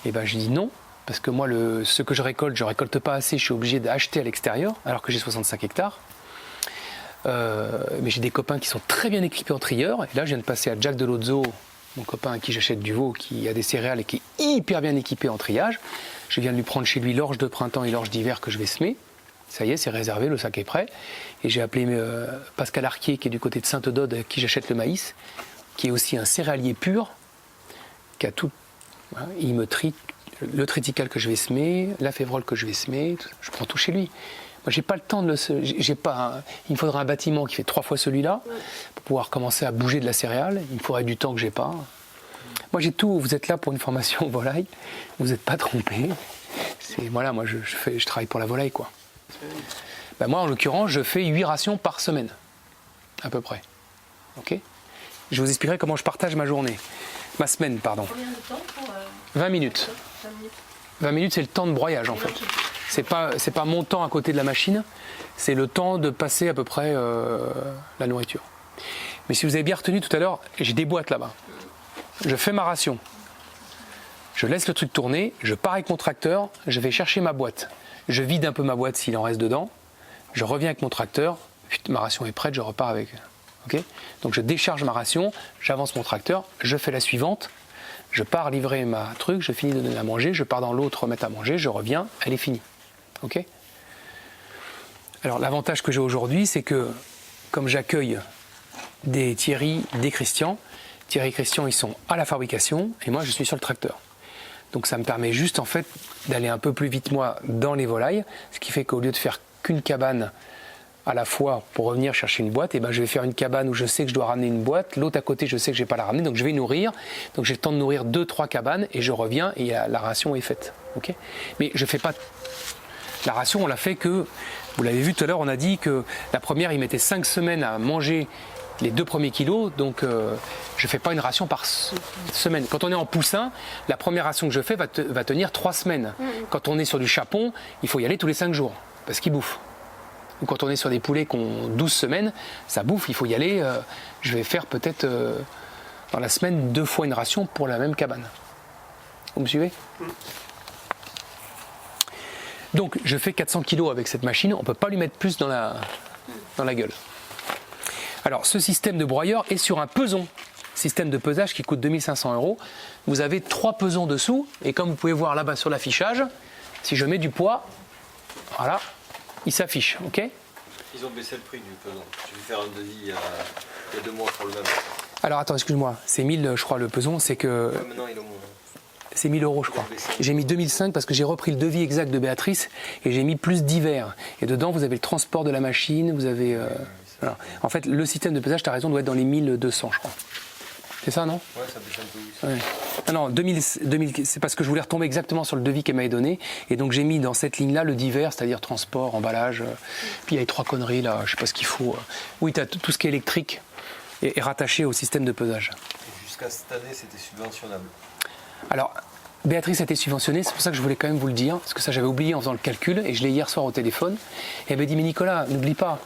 Et ben je dis non, parce que moi ce que je récolte pas assez. Je suis obligé d'acheter à l'extérieur, alors que j'ai 65 hectares. Mais j'ai des copains qui sont très bien équipés en trieur. Et là, je viens de passer à Jack Delozzo, mon copain à qui j'achète du veau, qui a des céréales et qui est hyper bien équipé en triage. Je viens de lui prendre chez lui l'orge de printemps et l'orge d'hiver que je vais semer. Ça y est, c'est réservé, le sac est prêt. Et j'ai appelé Pascal Arquier, qui est du côté de Sainte-Dode, à qui j'achète le maïs, qui est aussi un céréalier pur, qui a tout. Voilà, il me trie le triticale que je vais semer, la févrole que je vais semer, je prends tout chez lui. Moi, j'ai pas le temps de le. Il me faudra un bâtiment qui fait 3 fois celui-là pour pouvoir commencer à bouger de la céréale. Il me faudrait du temps que j'ai pas. Moi, j'ai tout. Vous êtes là pour une formation volaille. Vous n'êtes pas trompé. Voilà, moi, je travaille pour la volaille, quoi. Ben moi, en l'occurrence, je fais 8 rations par semaine, à peu près. Ok ? Je vous expliquerai comment je partage ma journée. Ma semaine, pardon. Combien de temps pour 20 minutes. 20 minutes. 20 minutes, c'est le temps de broyage, en fait. C'est pas mon temps à côté de la machine, c'est le temps de passer à peu près la nourriture. Mais si vous avez bien retenu tout à l'heure, j'ai des boîtes là-bas. Je fais ma ration. Je laisse le truc tourner, je pars avec mon tracteur, je vais chercher ma boîte. Je vide un peu ma boîte s'il en reste dedans. Je reviens avec mon tracteur. Ma ration est prête, je repars avec. Okay ? Donc je décharge ma ration, j'avance mon tracteur, je fais la suivante. Je pars livrer ma truc, je finis de donner à manger, je pars dans l'autre remettre à manger, je reviens, elle est finie. Ok ? Alors l'avantage que j'ai aujourd'hui, c'est que comme j'accueille des Thierry, des Christian, Thierry et Christian, ils sont à la fabrication et moi je suis sur le tracteur. Donc ça me permet juste en fait d'aller un peu plus vite moi dans les volailles, ce qui fait qu'au lieu de faire qu'une cabane à la fois pour revenir chercher une boîte, et ben je vais faire une cabane où je sais que je dois ramener une boîte, l'autre à côté je sais que je ne vais pas la ramener, donc je vais nourrir, donc j'ai le temps de nourrir 2-3 cabanes et je reviens et la ration est faite. Okay ? Mais je fais pas... La ration on l'a fait que, vous l'avez vu tout à l'heure, on a dit que la première il mettait 5 semaines à manger les 2 premiers kilos, donc je ne fais pas une ration par semaine. Quand on est en poussin, la première ration que je fais va tenir 3 semaines. Quand on est sur du chapon, il faut y aller tous les 5 jours, parce qu'ils bouffent. Ou quand on est sur des poulets qui ont 12 semaines, ça bouffe, il faut y aller. Je vais faire peut-être dans la semaine 2 fois une ration pour la même cabane. Vous me suivez ? Donc je fais 400 kilos avec cette machine, on ne peut pas lui mettre plus dans la gueule. Alors, ce système de broyeur est sur un peson, système de pesage qui coûte 2500 €. Vous avez 3 pesons dessous, et comme vous pouvez voir là-bas sur l'affichage, si je mets du poids, voilà, il s'affiche, ok ? Ils ont baissé le prix du peson. J'ai dû faire un devis il y a 2 mois pour le même. Alors attends, excuse-moi, c'est 1000, je crois, le peson, c'est que... Ouais, maintenant, il est au moins. c'est 1000 euros, je crois. J'ai mis 2005 parce que j'ai repris le devis exact de Béatrice et j'ai mis plus divers. Et dedans, vous avez le transport de la machine, vous avez... voilà. En fait, le système de pesage, tu as raison, doit être dans les 1200, je crois. C'est ça, non? Ouais, ça baisse un peu, oui. Ouais. Ah non, 2000, c'est parce que je voulais retomber exactement sur le devis qu'elle m'avait donné. Et donc j'ai mis dans cette ligne-là le divers, c'est-à-dire transport, emballage. Puis il y a les 3 conneries là, je sais pas ce qu'il faut. Oui, tu as tout ce qui est électrique et rattaché au système de pesage. Et jusqu'à cette année, c'était subventionnable. Alors, Béatrice a été subventionnée, c'est pour ça que je voulais quand même vous le dire, parce que ça j'avais oublié en faisant le calcul, et je l'ai hier soir au téléphone. Et elle m'a dit, mais Nicolas, n'oublie pas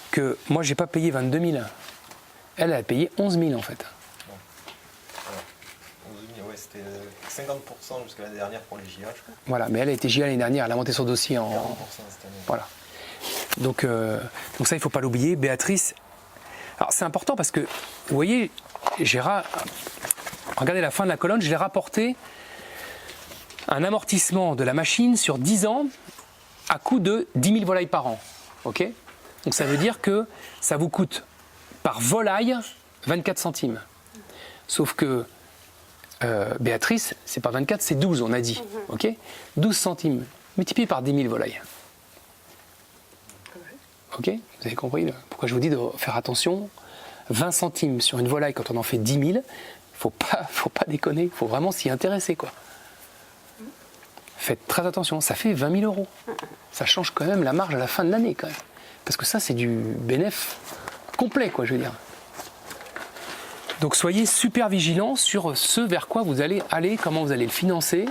que moi j'ai pas payé 22 000. Elle a payé 11 000 en fait. Ouais, c'était 50% jusqu'à l'année dernière pour les JA, je crois. Voilà, mais elle a été JA l'année dernière, elle a monté son dossier en... 40% cette année. Voilà. Donc ça, il ne faut pas l'oublier. Béatrice, alors c'est important parce que, vous voyez, regardez la fin de la colonne, je l'ai rapporté un amortissement de la machine sur 10 ans à coût de 10 000 volailles par an. Ok? Donc ça veut dire que ça vous coûte par volaille 24 centimes. Sauf que Béatrice, c'est pas 24, c'est 12, on a dit. Ok, 12 centimes multiplié par 10 000 volailles. Ok, vous avez compris là, pourquoi je vous dis de faire attention. 20 centimes sur une volaille quand on en fait 10 000, faut pas déconner, il faut vraiment s'y intéresser, quoi. Faites très attention, ça fait 20 000 euros. Ça change quand même la marge à la fin de l'année, quand même. Parce que ça, c'est du bénéfice complet, quoi, je veux dire. Donc soyez super vigilants sur ce vers quoi vous allez aller, comment vous allez le financer,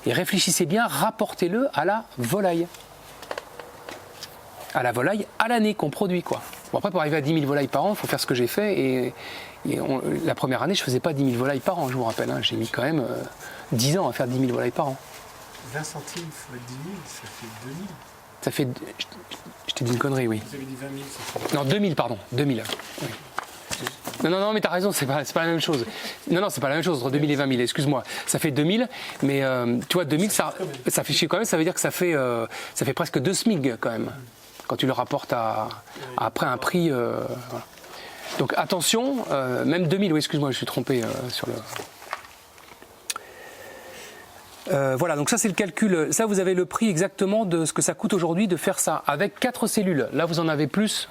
et réfléchissez bien, rapportez-le à la volaille. À la volaille, à l'année qu'on produit, quoi. Bon, après, pour arriver à 10 000 volailles par an, il faut faire ce que j'ai fait, et la première année, je ne faisais pas 10 000 volailles par an, je vous rappelle, hein. J'ai mis quand même 10 ans à faire 10 000 volailles par an. 20 centimes fois 10 000, ça fait 2000. Ça fait... Je t'ai dit une connerie, oui. Vous avez dit 20 000, ça fait... Non, 2000, pardon, 2000. Oui. Non, mais t'as raison, c'est pas la même chose. Non, c'est pas la même chose entre 2000 et 20 000, excuse-moi. Ça fait 2000, mais tu vois, 2000, ça fait chier quand même, ça veut dire que ça fait presque 2 SMIG quand même, quand tu le rapportes après un prix. Voilà. Donc attention, même 2000, oui, excuse-moi, je suis trompé sur le... voilà, donc ça c'est le calcul. Ça, vous avez le prix exactement de ce que ça coûte aujourd'hui de faire ça avec 4 cellules. Là, vous en avez plus,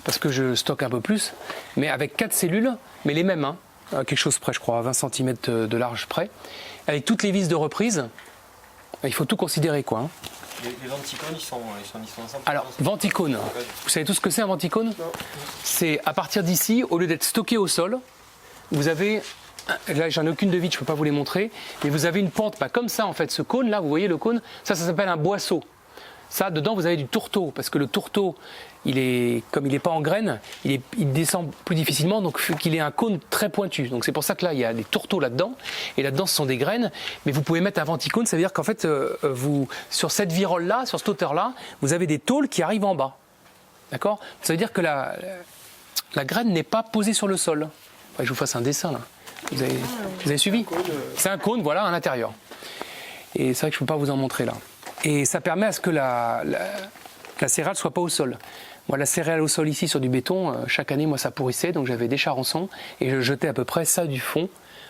parce que je stocke un peu plus, mais avec 4 cellules, mais les mêmes, hein, quelque chose près, je crois, à 20 cm de large près, avec toutes les vis de reprise. Il faut tout considérer, quoi. Hein. Les venticônes, ils sont ensemble. Alors, venticône, vous savez tout ce que c'est un venticône? C'est à partir d'ici, au lieu d'être stocké au sol, vous avez... Là, j'en ai aucune de vide, je ne peux pas vous les montrer, mais vous avez une pente, comme ça en fait, ce cône là, vous voyez le cône, ça s'appelle un boisseau. Ça, dedans, vous avez du tourteau, parce que le tourteau, comme il n'est pas en graines, il descend plus difficilement, donc qu'il ait un cône très pointu. Donc c'est pour ça que là, il y a des tourteaux là-dedans, et là-dedans, ce sont des graines, mais vous pouvez mettre un venticône, ça veut dire qu'en fait, sur cette virole-là, sur cette hauteur-là, vous avez des tôles qui arrivent en bas. D'accord? Ça veut dire que la graine n'est pas posée sur le sol. Faudrait que je vous fasse un dessin, là. Vous avez suivi? C'est un cône, voilà, à l'intérieur. Et c'est vrai que je ne peux pas vous en montrer là. Et ça permet à ce que la céréale ne soit pas au sol. Moi, la céréale au sol ici sur du béton, chaque année, moi, ça pourrissait, donc j'avais des charançons et je jetais à peu près ça du fond.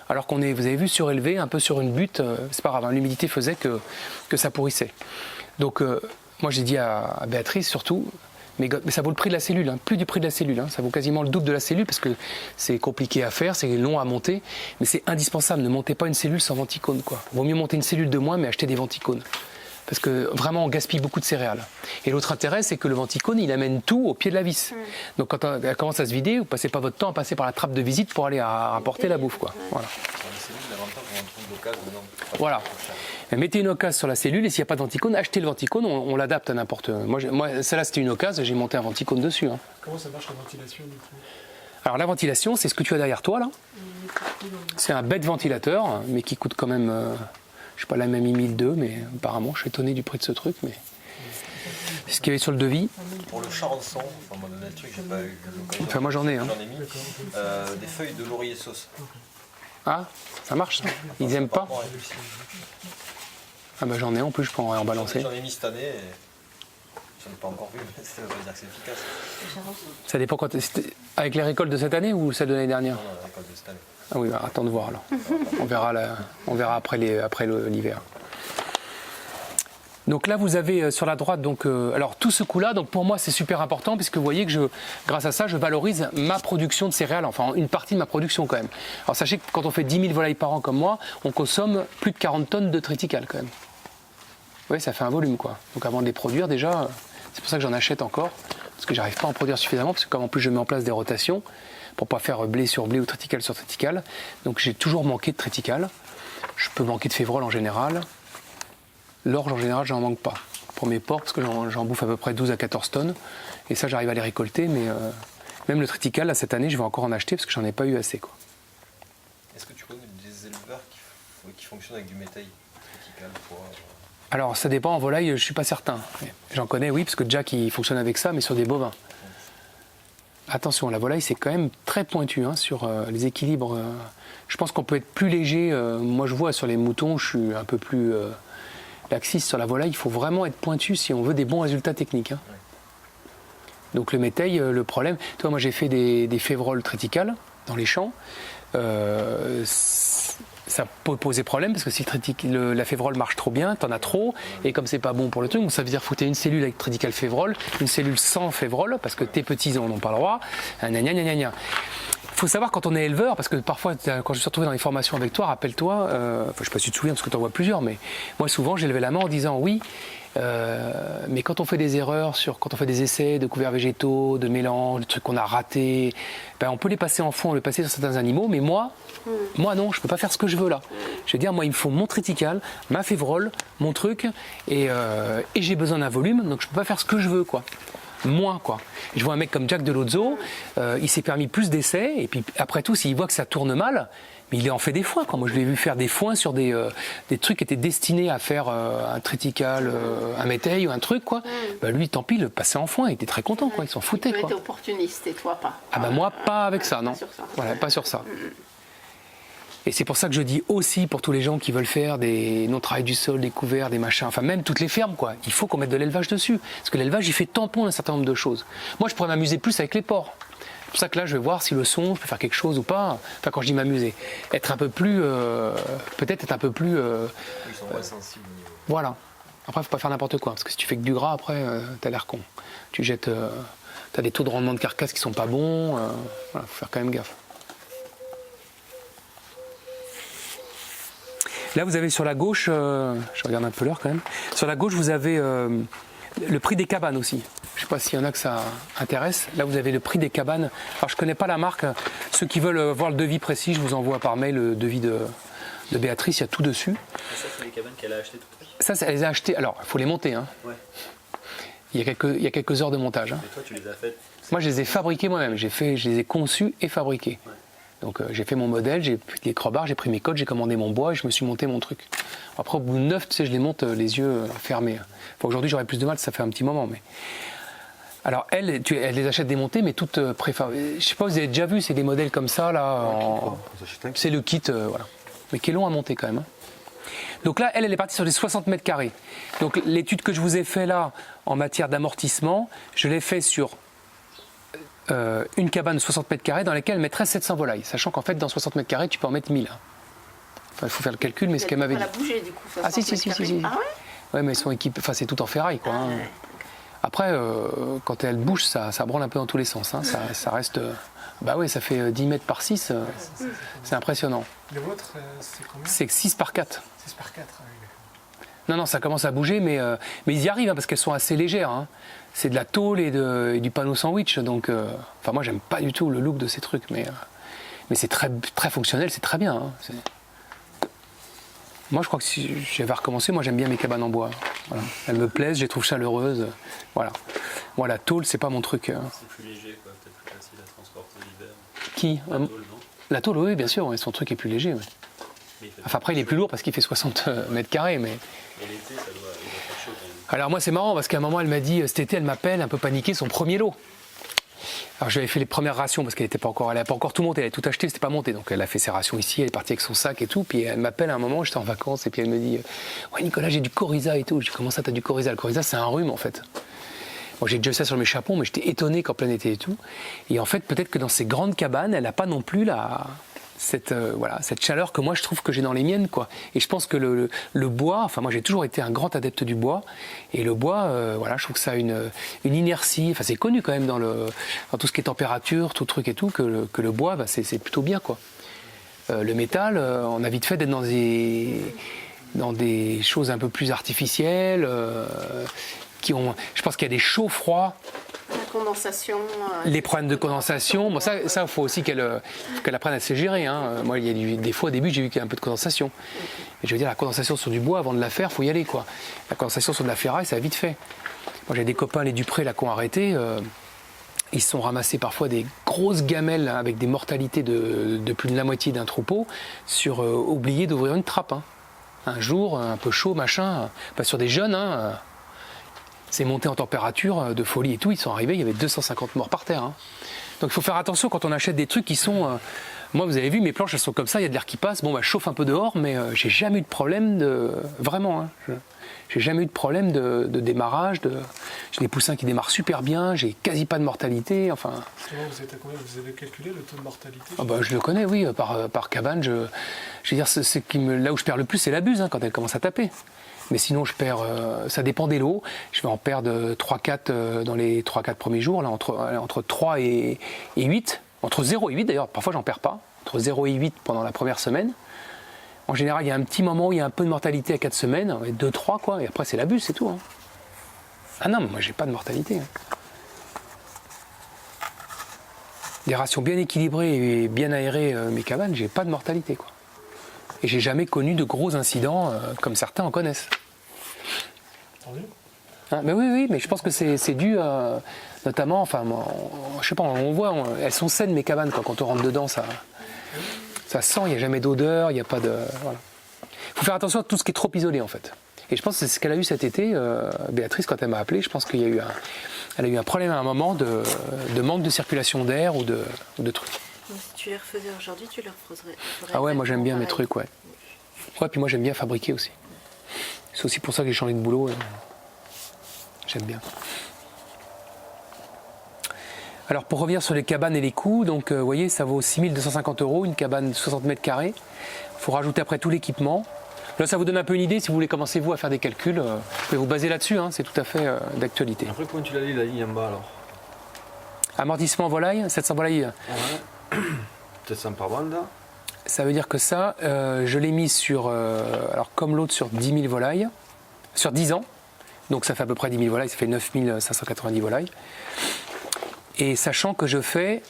Alors qu'on est, vous avez vu, surélevé, un peu sur une butte, c'est pas grave, hein, l'humidité faisait que ça pourrissait. Donc, moi, j'ai dit à Béatrice surtout. Mais ça vaut le prix de la cellule, hein, plus du prix de la cellule. Hein, ça vaut quasiment le double de la cellule parce que c'est compliqué à faire, c'est long à monter. Mais c'est indispensable, ne montez pas une cellule sans venticône, quoi. Vaut mieux monter une cellule de moins mais acheter des venticônes. Parce que vraiment on gaspille beaucoup de céréales. Et l'autre intérêt c'est que le venticône il amène tout au pied de la vis. Donc quand elle commence à se vider, vous ne passez pas votre temps à passer par la trappe de visite pour aller rapporter la bouffe, quoi. Voilà. Voilà. Mettez une occasion sur la cellule et s'il n'y a pas de venticône, achetez le venticône, on l'adapte à n'importe... Moi celle-là c'était une occasion, j'ai monté un venticône dessus. Hein. Comment ça marche la ventilation du coup? Alors la ventilation, c'est ce que tu as derrière toi là. C'est un bête ventilateur, mais qui coûte quand même... je sais pas, la même 1002, mais apparemment je suis étonné du prix de ce truc, mais... C'est ce qu'il y avait sur le devis. Pour le charançon, enfin moi le truc j'ai pas eu l'occasion. Enfin moi j'en ai. Hein. J'en ai mis des feuilles de laurier sauce. Ah, ça marche ça? Ils n'aiment pas? Ah bah j'en ai en plus, je peux en balancer. J'en ai mis cette année et j'en ai pas encore vu, mais ça veut pas dire que c'est efficace. Ça dépend quand... Avec les récoltes de cette année ou celle de l'année dernière? Non, la récolte de cette année. Ah oui, bah, attends de voir alors. On verra après l'hiver. Donc là, vous avez sur la droite, donc, alors tout ce coup-là, donc pour moi c'est super important puisque vous voyez que grâce à ça, je valorise ma production de céréales, enfin une partie de ma production quand même. Alors sachez que quand on fait 10 000 volailles par an comme moi, on consomme plus de 40 tonnes de triticale quand même. Oui, ça fait un volume quoi. Donc avant de les produire déjà, c'est pour ça que j'en achète encore, parce que j'arrive pas à en produire suffisamment, parce que comme en plus je mets en place des rotations pour pas faire blé sur blé ou triticale sur triticale, donc j'ai toujours manqué de triticale. Je peux manquer de févrole en général. L'orge, en général, j'en manque pas. Pour mes porcs, parce que j'en bouffe à peu près 12 à 14 tonnes. Et ça, j'arrive à les récolter. Mais même le triticale, là, cette année, je vais encore en acheter parce que j'en ai pas eu assez, quoi. Est-ce que tu connais des éleveurs qui fonctionnent avec du métail triticale pour... Alors, ça dépend. En volaille, je suis pas certain. J'en connais, oui, parce que Jack, il fonctionne avec ça, mais sur des bovins. Attention, la volaille, c'est quand même très pointu hein, sur les équilibres. Je pense qu'on peut être plus léger. Moi, je vois sur les moutons, je suis un peu plus... laxiste sur la volaille, il faut vraiment être pointu si on veut des bons résultats techniques. Hein. Ouais. Donc le métail, le problème... Toi, moi j'ai fait des févroles triticales dans les champs. Ça peut poser problème parce que si la févrole marche trop bien, t'en as trop. Et comme c'est pas bon pour le truc, donc ça veut dire faut que t'aies une cellule avec triticale févrole, une cellule sans févrole, parce que tes petits n'en ont pas le droit. Il faut savoir quand on est éleveur, parce que parfois, quand je me suis retrouvé dans les formations avec toi, rappelle-toi, je ne sais pas si tu te souviens parce que tu en vois plusieurs, mais moi souvent j'ai levé la main en disant oui, mais quand on fait des erreurs, quand on fait des essais de couverts végétaux, de mélange, de trucs qu'on a ratés, ben on peut les passer en fond, on les passer sur certains animaux, mais moi non, je ne peux pas faire ce que je veux là. Je veux dire, moi il me faut mon triticale, ma févrole, mon truc, et j'ai besoin d'un volume, donc je ne peux pas faire ce que je veux quoi. Moins quoi. Je vois un mec comme Jack Delozzo, il s'est permis plus d'essais et puis après tout s'il voit que ça tourne mal, mais il en fait des foins quoi. Moi je l'ai vu faire des foins sur des trucs qui étaient destinés à faire un triticale, un métail ou un truc quoi. Bah, lui tant pis, le passait en foin, il était très content quoi, il s'en foutait quoi. Tu es opportuniste et toi pas. Ah bah moi pas avec ça non. Pas sur ça. Voilà, pas sur ça. Et c'est pour ça que je dis aussi pour tous les gens qui veulent faire des non-travail du sol, des couverts, des machins, enfin même toutes les fermes quoi, il faut qu'on mette de l'élevage dessus. Parce que l'élevage il fait tampon d'un certain nombre de choses. Moi je pourrais m'amuser plus avec les porcs. C'est pour ça que là je vais voir si le son, je peux faire quelque chose ou pas. Enfin quand je dis m'amuser, être un peu plus, peut-être être un peu plus... Ils sont moins sensibles. Voilà. Après faut pas faire n'importe quoi, parce que si tu fais que du gras après, t'as l'air con. Tu jettes, t'as des taux de rendement de carcasse qui sont pas bons, voilà, faut faire quand même gaffe. Là, vous avez sur la gauche, je regarde un peu l'heure quand même, sur la gauche, vous avez le prix des cabanes aussi. Je ne sais pas s'il y en a que ça intéresse. Là, vous avez le prix des cabanes. Alors, je ne connais pas la marque. Ceux qui veulent voir le devis précis, je vous envoie par mail le devis de Béatrice, il y a tout dessus. Et ça, c'est les cabanes qu'elle a achetées toutes faites ? Ça, elle les a achetées. Alors, il faut les monter. Hein. Ouais. Il y a quelques heures de montage. Hein. Et toi, tu les as faites ? Moi, je les ai fabriquées moi-même. Je les ai conçues et fabriquées. Ouais. Donc j'ai fait mon modèle, j'ai pris les crobards, j'ai pris mes codes, j'ai commandé mon bois et je me suis monté mon truc. Après au bout de 9, tu sais, je les monte les yeux fermés. Enfin, aujourd'hui j'aurais plus de mal, ça fait un petit moment. Mais... Alors elle les achète démontées mais toutes préfabriquées. Je sais pas, vous avez déjà vu, c'est des modèles comme ça là. C'est le kit, voilà. Mais qui est long à monter quand même. Hein. Donc là, elle est partie sur les 60 mètres carrés. Donc l'étude que je vous ai fait là en matière d'amortissement, je l'ai fait sur une cabane de 60 mètres carrés dans laquelle elle mettrait 700 volailles, sachant qu'en fait dans 60 mètres carrés tu peux en mettre 1000. Enfin, il faut faire le calcul, mais ce qu'elle m'avait dit. Elle a bougé du coup. Ah si. Ah ouais. Ouais, mais elles sont équipées, enfin c'est tout en ferraille quoi. Hein. Ouais. Après, quand elle bouge, ça branle un peu dans tous les sens. Hein. Ça reste, bah ouais, ça fait 10 mètres par 6, c'est impressionnant. Le vôtre, c'est combien ? C'est 6 par 4. 6 par 4, oui. Non, ça commence à bouger, mais ils y arrivent hein, parce qu'elles sont assez légères. Hein. C'est de la tôle et du panneau sandwich, donc enfin moi j'aime pas du tout le look de ces trucs, mais c'est très, très fonctionnel, c'est très bien. Hein. Moi je crois que si j'avais recommencé, moi j'aime bien mes cabanes en bois. Voilà. Elles me plaisent, je les trouve chaleureuses. Voilà. Moi la tôle c'est pas mon truc. C'est plus léger, quoi, peut-être plus facile à transporter l'hiver. Qui La tôle, non ? La tôle, oui, bien sûr, ouais, son truc est plus léger. Ouais. Enfin après il est plus lourd parce qu'il fait 60 mètres carrés, mais... Et l'été, il doit faire chaud quand même. Alors moi c'est marrant parce qu'à un moment elle m'a dit, cet été elle m'appelle un peu paniquée, son premier lot. Alors j'avais fait les premières rations parce qu'elle n'avait pas encore tout monté, elle avait tout acheté, c'était pas monté. Donc elle a fait ses rations ici, elle est partie avec son sac et tout. Puis elle m'appelle à un moment, j'étais en vacances et puis elle me dit, ouais Nicolas j'ai du coryza et tout. Je dis comment ça t'as du coryza ? Le coryza c'est un rhume en fait. Moi j'ai déjà ça sur mes chapons, mais j'étais étonné qu'en plein été et tout. Et en fait peut-être que dans ces grandes cabanes, elle n'a pas non plus cette chaleur que moi je trouve que j'ai dans les miennes, quoi. Et je pense que le bois, enfin moi j'ai toujours été un grand adepte du bois, et le bois, je trouve que ça a une inertie, enfin c'est connu quand même dans tout ce qui est température, tout truc et tout, que le bois, c'est plutôt bien, quoi. Le métal, on a vite fait d'être dans des choses un peu plus artificielles, je pense qu'il y a des chauds-froids. La condensation. Les problèmes de condensation, bon, ça il faut aussi qu'elle apprenne à se gérer. Hein. Moi, il y a des fois au début, j'ai vu qu'il y a un peu de condensation. Et je veux dire, la condensation sur du bois, avant de la faire, il faut y aller, quoi. La condensation sur de la ferraille, ça a vite fait. Moi, j'ai des copains, les Dupré, là, qui ont arrêté. Ils se sont ramassés parfois des grosses gamelles avec des mortalités de plus de la moitié d'un troupeau sur oublier d'ouvrir une trappe. Hein. Un jour, un peu chaud, machin, pas sur des jeunes, hein. C'est monté en température de folie et tout. Ils sont arrivés, il y avait 250 morts par terre. Hein. Donc il faut faire attention quand on achète des trucs qui sont... moi, vous avez vu, mes planches, elles sont comme ça, il y a de l'air qui passe. Bon, je chauffe un peu dehors, mais j'ai jamais eu de problème de... Vraiment, hein. J'ai jamais eu de problème de démarrage. J'ai des poussins qui démarrent super bien, j'ai quasi pas de mortalité. Enfin... Vous êtes à combien? Vous avez calculé le taux de mortalité? Je le connais, oui, par cabane. Je veux dire, là où je perds le plus, c'est la buse, hein, quand elle commence à taper. Mais sinon, je perds, ça dépend des lots. Je vais en perdre 3-4 dans les 3-4 premiers jours, là, entre 3 et 8. Entre 0 et 8 d'ailleurs, parfois j'en perds pas. Entre 0 et 8 pendant la première semaine. En général, il y a un petit moment où il y a un peu de mortalité à 4 semaines, 2-3 quoi, et après c'est l'abus, c'est tout. Hein. Ah non, mais moi j'ai pas de mortalité. Hein. Des rations bien équilibrées et bien aérées, mes cabanes, j'ai pas de mortalité, quoi. Et j'ai jamais connu de gros incidents comme certains en connaissent. Hein, mais oui, mais je pense que c'est dû notamment, enfin, je sais pas, on voit, elles sont saines mes cabanes, quoi. Quand on rentre dedans, ça sent, il n'y a jamais d'odeur, il n'y a pas de... Voilà. Il faut faire attention à tout ce qui est trop isolé, en fait. Et je pense que c'est ce qu'elle a eu cet été, Béatrice, quand elle m'a appelé, je pense qu'il y a eu elle a eu un problème à un moment de manque de circulation d'air ou de trucs. Si tu les refaisais aujourd'hui, tu les referais. Ah ouais, moi j'aime bien mes trucs, ouais. Ouais, puis moi j'aime bien fabriquer aussi. C'est aussi pour ça que j'ai changé de boulot. J'aime bien. Alors pour revenir sur les cabanes et les coûts, donc vous voyez, ça vaut 6 250 €, une cabane de 60 mètres carrés. Il faut rajouter après tout l'équipement. Là, ça vous donne un peu une idée, si vous voulez commencer vous à faire des calculs, vous pouvez vous baser là-dessus, hein, c'est tout à fait d'actualité. Après, comment tu l'as dit, la ligne en bas alors? Amortissement volaille, 700 volailles. Ouais. 700 par bande là. Ça veut dire que ça, je l'ai mis sur, alors comme l'autre, sur 10 000 volailles, sur 10 ans. Donc ça fait à peu près 10 000 volailles, ça fait 9 590 volailles. Et sachant que je fais,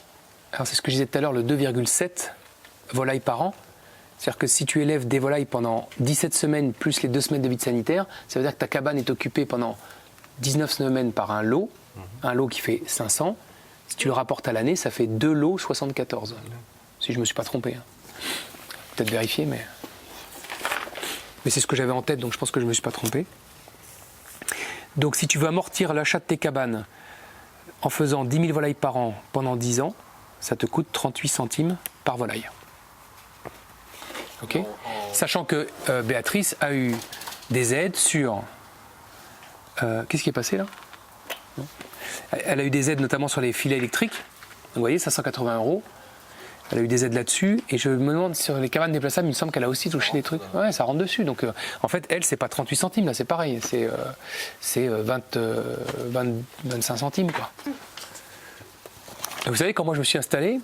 alors c'est ce que je disais tout à l'heure, le 2,7 volailles par an. C'est-à-dire que si tu élèves des volailles pendant 17 semaines plus les 2 semaines de vide sanitaire, ça veut dire que ta cabane est occupée pendant 19 semaines par un lot qui fait 500. Si tu le rapportes à l'année, ça fait 2 lots 74. Si je ne me suis pas trompé. Hein. Peut-être vérifier, mais c'est ce que j'avais en tête, donc je pense que je ne me suis pas trompé. Donc si tu veux amortir l'achat de tes cabanes en faisant 10 000 volailles par an pendant 10 ans, ça te coûte 38 centimes par volaille. Okay. Sachant que Béatrice a eu des aides sur... Qu'est-ce qui est passé là? Non. Elle a eu des aides notamment sur les filets électriques. Vous voyez, 580 €. Elle a eu des aides là-dessus. Et je me demande, sur les cabanes déplaçables, il me semble qu'elle a aussi touché des trucs. Ouais, ça rentre dessus. Donc en fait, elle, c'est pas 38 centimes, là, c'est pareil. C'est 25 centimes, quoi. Et vous savez, quand moi je me suis installé,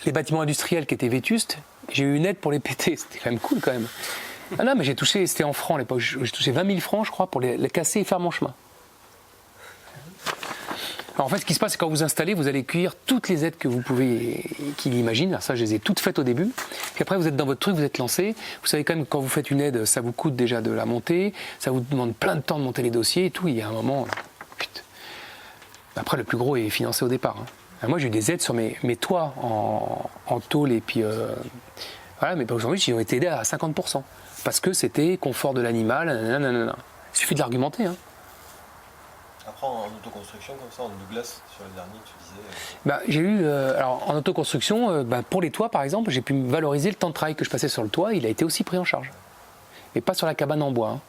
les bâtiments industriels qui étaient vétustes, j'ai eu une aide pour les péter. C'était quand même cool, quand même. Ah non, mais j'ai touché, c'était en francs à l'époque, j'ai touché 20 000 francs, je crois, pour les casser et faire mon chemin. Alors en fait, ce qui se passe, c'est quand vous installez, vous allez cueillir toutes les aides que vous pouvez, qu'il imagine. Alors ça, je les ai toutes faites au début. Puis après, vous êtes dans votre truc, vous êtes lancé. Vous savez quand même, quand vous faites une aide, ça vous coûte déjà de la monter. Ça vous demande plein de temps de monter les dossiers et tout. Il y a un moment... Putain. Après, le plus gros est financé au départ. Hein. Alors moi, j'ai eu des aides sur mes toits en tôle et puis... voilà, mais aujourd'hui, ils ont été aidés à 50%. Parce que c'était confort de l'animal, nanana. Il suffit de l'argumenter. Hein. Après, en autoconstruction, comme ça, en Douglas, sur le dernier, tu disais... J'ai eu, alors en autoconstruction, pour les toits par exemple, j'ai pu valoriser le temps de travail que je passais sur le toit, il a été aussi pris en charge. Mais pas sur la cabane en bois. Hein.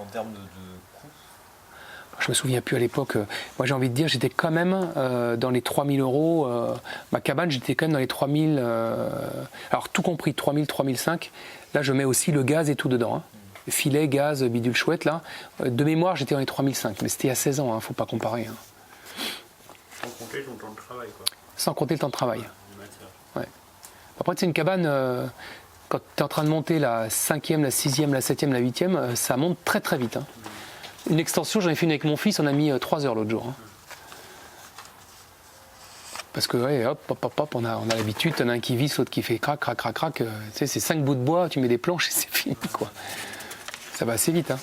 En termes de coût? je me souviens plus à l'époque, moi j'ai envie de dire, j'étais quand même dans les 3000 euros. Ma cabane, j'étais quand même dans les 3000, alors tout compris, 3000, 3005. Là, je mets aussi le gaz et tout dedans. Hein. Filet, gaz, bidule chouette, là. De mémoire, j'étais dans les 3005, mais c'était il y a 16 ans, hein, faut pas comparer. Hein. Sans compter ton temps de travail, quoi. Sans compter le temps de travail. Du matière. Ouais. Après, c'est une cabane, quand tu es en train de monter la 5e, la 6e, la 7e, la 8e, ça monte très très vite. Hein. Une extension, j'en ai fait une avec mon fils, on a mis 3 heures l'autre jour. Hein. Parce que, ouais, hop, on a l'habitude, t'en as un qui visse, l'autre qui fait crac, crac, crac, crac. Tu sais, c'est 5 bouts de bois, tu mets des planches et c'est fini, quoi. Ça va assez vite. Hein.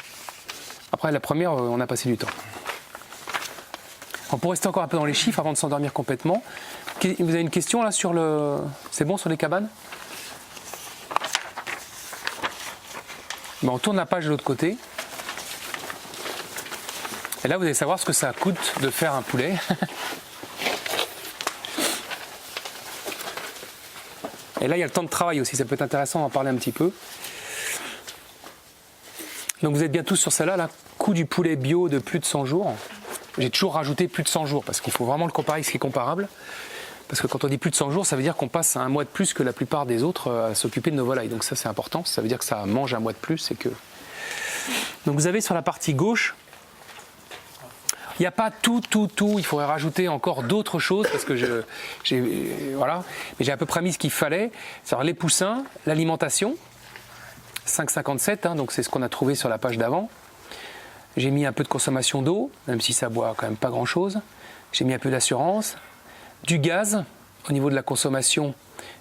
Après, la première, on a passé du temps. On peut rester encore un peu dans les chiffres avant de s'endormir complètement. Vous avez une question là sur le... C'est bon sur les cabanes? Bon, on tourne la page de l'autre côté. Et là, vous allez savoir ce que ça coûte de faire un poulet. Et là, il y a le temps de travail aussi. Ça peut être intéressant d'en parler un petit peu. Donc, vous êtes bien tous sur celle-là. Là, coût du poulet bio de plus de 100 jours. J'ai toujours rajouté plus de 100 jours parce qu'il faut vraiment le comparer avec ce qui est comparable. Parce que quand on dit plus de 100 jours, ça veut dire qu'on passe un mois de plus que la plupart des autres à s'occuper de nos volailles. Donc ça, c'est important. Ça veut dire que ça mange un mois de plus. Et que... Donc vous avez sur la partie gauche, il n'y a pas tout. Il faudrait rajouter encore d'autres choses parce que voilà. Mais j'ai à peu près mis ce qu'il fallait. C'est-à-dire les poussins, l'alimentation, 5,57, hein, donc c'est ce qu'on a trouvé sur la page d'avant. J'ai mis un peu de consommation d'eau, même si ça boit quand même pas grand-chose. J'ai mis un peu d'assurance. Du gaz, au niveau de la consommation.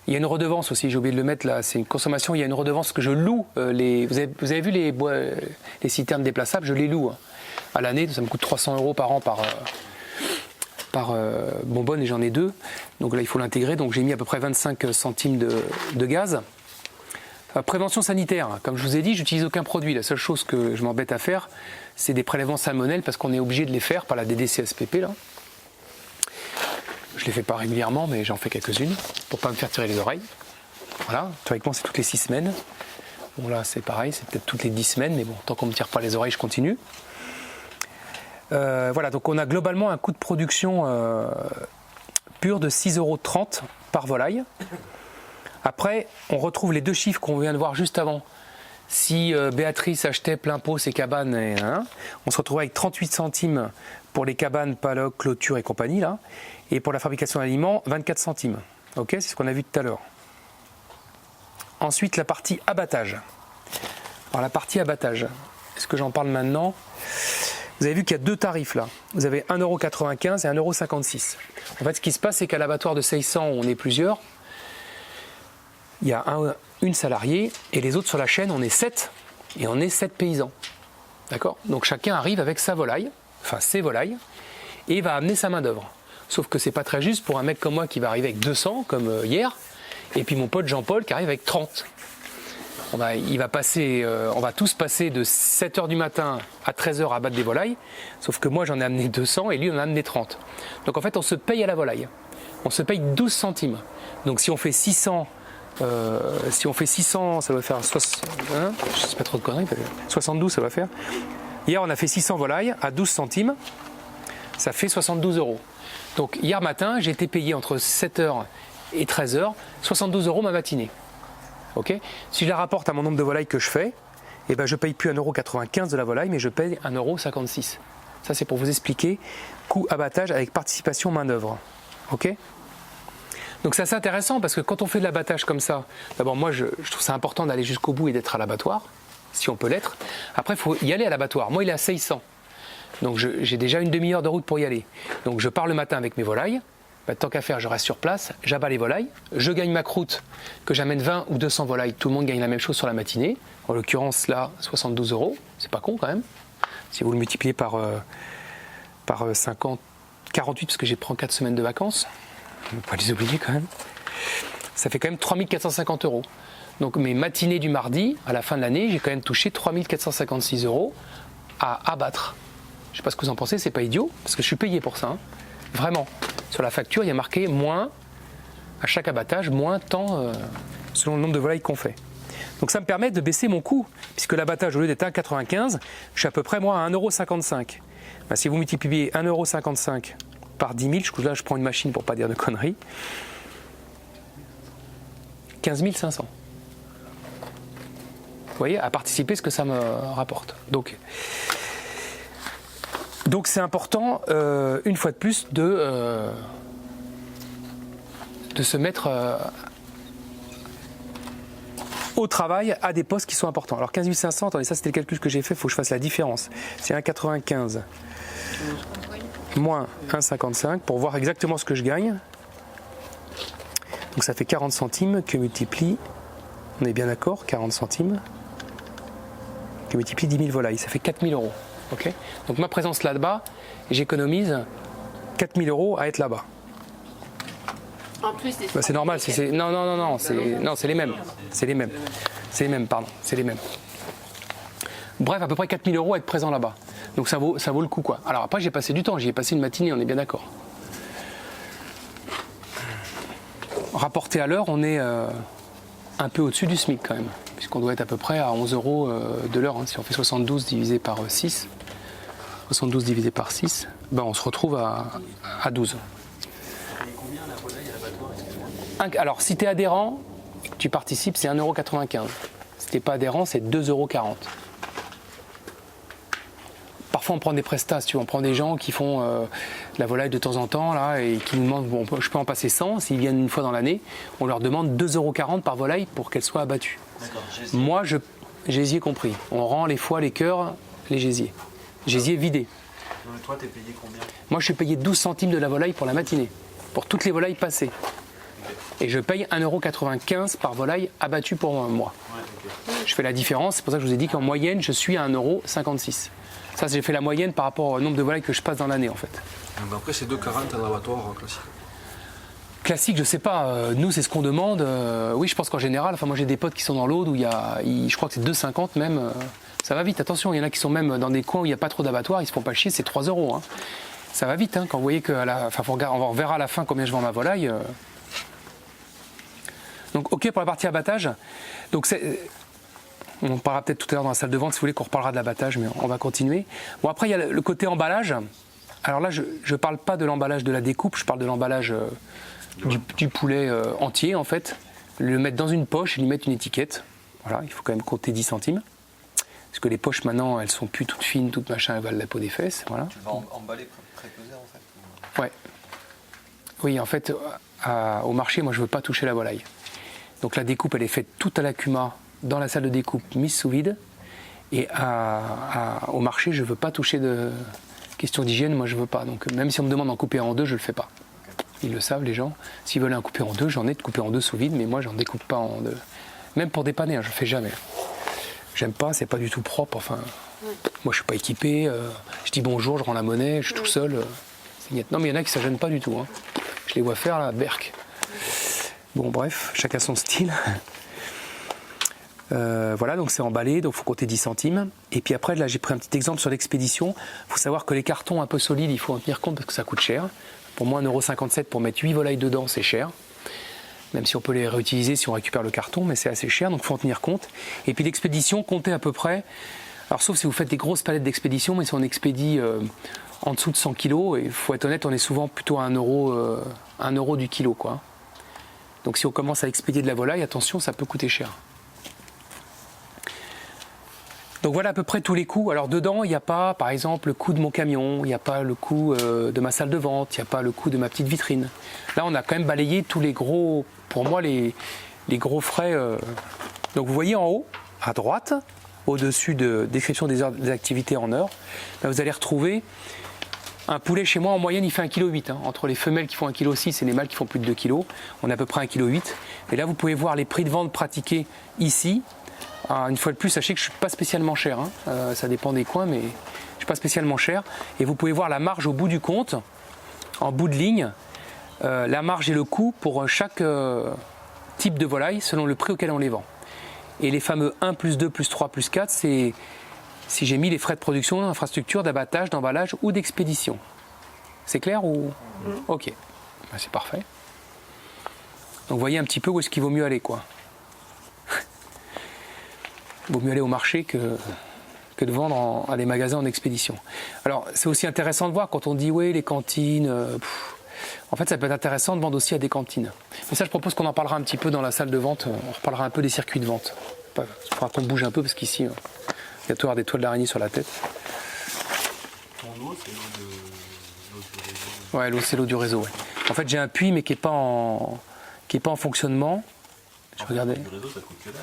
Il y a une redevance aussi, j'ai oublié de le mettre là. C'est une consommation, il y a une redevance que je loue. Vous avez vu les citernes déplaçables, je les loue. Hein. À l'année, ça me coûte 300 € par an par bonbonne et j'en ai 2. Donc là, il faut l'intégrer. Donc j'ai mis à peu près 25 centimes de gaz. Prévention sanitaire, comme je vous ai dit, j'utilise aucun produit. La seule chose que je m'embête à faire, c'est des prélèvements salmonelles parce qu'on est obligé de les faire par la DDCSPP là. Je les fais pas régulièrement, mais j'en fais quelques-unes pour pas me faire tirer les oreilles. Voilà, théoriquement c'est toutes les 6 semaines. Bon là c'est pareil, c'est peut-être toutes les 10 semaines, mais bon, tant qu'on me tire pas les oreilles, je continue. Voilà, donc on a globalement un coût de production pur de 6,30 € par volaille. Après, on retrouve les deux chiffres qu'on vient de voir juste avant. Si Béatrice achetait plein pot ses cabanes, on se retrouve avec 38 centimes pour les cabanes, paloc, clôture et compagnie, là. Et pour la fabrication d'aliments, 24 centimes. Ok, c'est ce qu'on a vu tout à l'heure. Ensuite, la partie abattage. Alors, la partie abattage, est-ce que j'en parle maintenant? Vous avez vu qu'il y a deux tarifs là. Vous avez 1,95 € et 1,56 €. En fait, ce qui se passe, c'est qu'à l'abattoir de 600, on est plusieurs. Il y a une salariée et les autres sur la chaîne, on est 7 et on est 7 paysans. D'accord? Donc chacun arrive avec sa volaille, enfin ses volailles, et va amener sa main d'œuvre. Sauf que c'est pas très juste pour un mec comme moi qui va arriver avec 200 comme hier, et puis mon pote Jean-Paul qui arrive avec 30. On va tous passer de 7h du matin à 13h à battre des volailles, sauf que moi j'en ai amené 200 et lui en a amené 30. Donc en fait on se paye à la volaille. On se paye 12 centimes. Donc si on fait 600, ça va faire 60, hein, je sais pas trop de conneries, 72 ça va faire. Hier on a fait 600 volailles à 12 centimes, ça fait 72 €. Donc hier matin j'ai été payé entre 7h et 13h, 72 € ma matinée. Okay, si je la rapporte à mon nombre de volailles que je fais, eh ben je ne paye plus 1,95 € de la volaille, mais je paye 1,56 €. Ça, c'est pour vous expliquer coût abattage avec participation main-d'œuvre. Okay, donc, c'est assez intéressant parce que quand on fait de l'abattage comme ça, d'abord, moi, je trouve ça important d'aller jusqu'au bout et d'être à l'abattoir, si on peut l'être. Après, il faut y aller à l'abattoir. Moi, il est à 600. Donc, j'ai déjà une demi-heure de route pour y aller. Donc, je pars le matin avec mes volailles. Tant qu'à faire, je reste sur place, j'abats les volailles, je gagne ma croûte, que j'amène 20 ou 200 volailles, tout le monde gagne la même chose sur la matinée. En l'occurrence, là, 72 €, c'est pas con quand même. Si vous le multipliez par 50, 48, parce que j'ai pris 4 semaines de vacances, on ne peut pas les oublier quand même, ça fait quand même 3450 €. Donc mes matinées du mardi, à la fin de l'année, j'ai quand même touché 3456 € à abattre. Je ne sais pas ce que vous en pensez, c'est pas idiot, parce que je suis payé pour ça, hein. Vraiment. Sur la facture, il y a marqué moins, à chaque abattage, moins tant selon le nombre de volailles qu'on fait. Donc ça me permet de baisser mon coût, puisque l'abattage, au lieu d'être à 1,95 €, je suis à peu près moi à 1,55 €. Ben, si vous multipliez 1,55 € par 10 000, là je prends une machine pour ne pas dire de conneries, 15 500. Vous voyez, à participer, ce que ça me rapporte. Donc c'est important, une fois de plus, de se mettre au travail à des postes qui sont importants. Alors 15 500, attendez, ça c'était le calcul que j'ai fait, il faut que je fasse la différence. C'est 1,95 moins 1,55 pour voir exactement ce que je gagne. Donc ça fait 40 centimes que multiplie, on est bien d'accord, 40 centimes, que multiplie 10 000 volailles, ça fait 4 000 €. Okay, donc ma présence là-bas, j'économise 4 000 € à être là-bas. En plus des C'est normal, non, c'est les mêmes. C'est les mêmes. Bref, à peu près 4 000 € à être présent là-bas. Donc ça vaut le coup, quoi. Alors après, j'ai passé du temps, j'y ai passé une matinée, on est bien d'accord. Rapporté à l'heure, on est un peu au-dessus du SMIC quand même, puisqu'on doit être à peu près à 11 € de l'heure. Hein. Si on fait 72 divisé par 6, ben on se retrouve à 12. Combien la volaille à l'abattoir? Alors, si tu es adhérent et que tu participes, c'est 1,95 €. Si tu n'es pas adhérent, c'est 2,40 €. Parfois, on prend des prestats, on prend des gens qui font de la volaille de temps en temps là, et qui nous demandent, bon, je peux en passer 100, s'ils viennent une fois dans l'année, on leur demande 2,40 € par volaille pour qu'elle soit abattue. Moi, gésier compris. On rend les foies, les cœurs, les gésiers. Gésier vidé. Toi, t'es payé combien? Moi, je suis payé 12 centimes de la volaille pour la matinée, pour toutes les volailles passées. Et je paye 1,95 € par volaille abattue pour moi. Je fais la différence, c'est pour ça que je vous ai dit qu'en moyenne, je suis à 1,56 €. Ça, j'ai fait la moyenne par rapport au nombre de volailles que je passe dans l'année, en fait. Donc après, c'est 2,40 € un abattoir classique. Classique, je sais pas. Nous, c'est ce qu'on demande. Oui, je pense qu'en général, moi j'ai des potes qui sont dans l'Aude où je crois que c'est 2,50 € même. Ça va vite, attention, il y en a qui sont même dans des coins où il n'y a pas trop d'abattoirs, ils se font pas chier, c'est 3 €. Hein. Ça va vite, hein, quand vous voyez que on verra à la fin combien je vends ma volaille. Donc ok pour la partie abattage. Donc on parlera peut-être tout à l'heure dans la salle de vente si vous voulez qu'on reparlera de l'abattage, mais on va continuer. Bon, après il y a le côté emballage. Alors là je ne parle pas de l'emballage de la découpe, je parle de l'emballage du poulet entier en fait. Le mettre dans une poche et lui mettre une étiquette. Voilà, il faut quand même compter 10 centimes. Parce que les poches maintenant elles sont plus toutes fines, toutes machin, elles valent la peau des fesses. Voilà. Tu vas emballer prépeser en fait? Ouais. Oui, en fait, au marché, moi je ne veux pas toucher la volaille. Donc la découpe, elle est faite toute à la cuma dans la salle de découpe, mise sous vide. Et au marché, je ne veux pas toucher de question d'hygiène, moi je ne veux pas. Donc même si on me demande d'en couper en deux, je ne le fais pas. Ils le savent, les gens. S'ils veulent en couper en deux, j'en ai de couper en deux sous vide, mais moi j'en découpe pas en deux. Même pour dépanner, je ne le fais jamais. J'aime pas, c'est pas du tout propre. Enfin, moi je suis pas équipé. Je dis bonjour, je rends la monnaie, je suis tout seul. C'est niet. Non, mais il y en a qui ne se gênent pas du tout. Hein. Je les vois faire là, berk. Bon, bref, chacun son style. Voilà, donc c'est emballé, donc il faut compter 10 centimes. Et puis après, là, j'ai pris un petit exemple sur l'expédition. Il faut savoir que les cartons un peu solides, il faut en tenir compte parce que ça coûte cher. Pour moi, 1,57 € pour mettre 8 volailles dedans, c'est cher. Même si on peut les réutiliser si on récupère le carton, mais c'est assez cher, donc il faut en tenir compte. Et puis l'expédition, comptez à peu près. Alors, sauf si vous faites des grosses palettes d'expédition, mais si on expédie en dessous de 100 kg, et il faut être honnête, on est souvent plutôt à 1 € du kilo, quoi. Donc si on commence à expédier de la volaille, attention, ça peut coûter cher. Donc voilà à peu près tous les coûts. Alors dedans, il n'y a pas, par exemple, le coût de mon camion, il n'y a pas le coût de ma salle de vente, il n'y a pas le coût de ma petite vitrine. Là, on a quand même balayé tous les gros, pour moi, les gros frais. Donc vous voyez en haut, à droite, au-dessus de description des heures des activités en heures, là, vous allez retrouver un poulet chez moi, en moyenne, il fait 1,8 kg. Hein. Entre les femelles qui font 1,6 kg et les mâles qui font plus de 2 kg, on a à peu près 1,8 kg. Et là, vous pouvez voir les prix de vente pratiqués ici. Une fois de plus, sachez que je ne suis pas spécialement cher. Hein. Ça dépend des coins, mais je ne suis pas spécialement cher. Et vous pouvez voir la marge au bout du compte, en bout de ligne, la marge et le coût pour chaque type de volaille selon le prix auquel on les vend. Et les fameux 1 plus 2 plus 3 plus 4, c'est si j'ai mis les frais de production, d'infrastructure, d'abattage, d'emballage ou d'expédition. C'est clair ou... Ok, ben, c'est parfait. Donc vous voyez un petit peu où est-ce qu'il vaut mieux aller, quoi. Il vaut mieux aller au marché que que de vendre à des magasins en expédition. Alors, c'est aussi intéressant de voir quand on dit oui, les cantines. En fait, ça peut être intéressant de vendre aussi à des cantines. Mais ça, je propose qu'on en parlera un petit peu dans la salle de vente. On reparlera un peu des circuits de vente. Il faudra qu'on bouge un peu parce qu'ici, il y a toujours des toiles d'araignée sur la tête. Ton eau, c'est l'eau du réseau. Ouais, l'eau, c'est l'eau du réseau. Ouais. En fait, j'ai un puits, mais qui n'est pas en fonctionnement. Je regardais. Du réseau, ça coûte que dalle.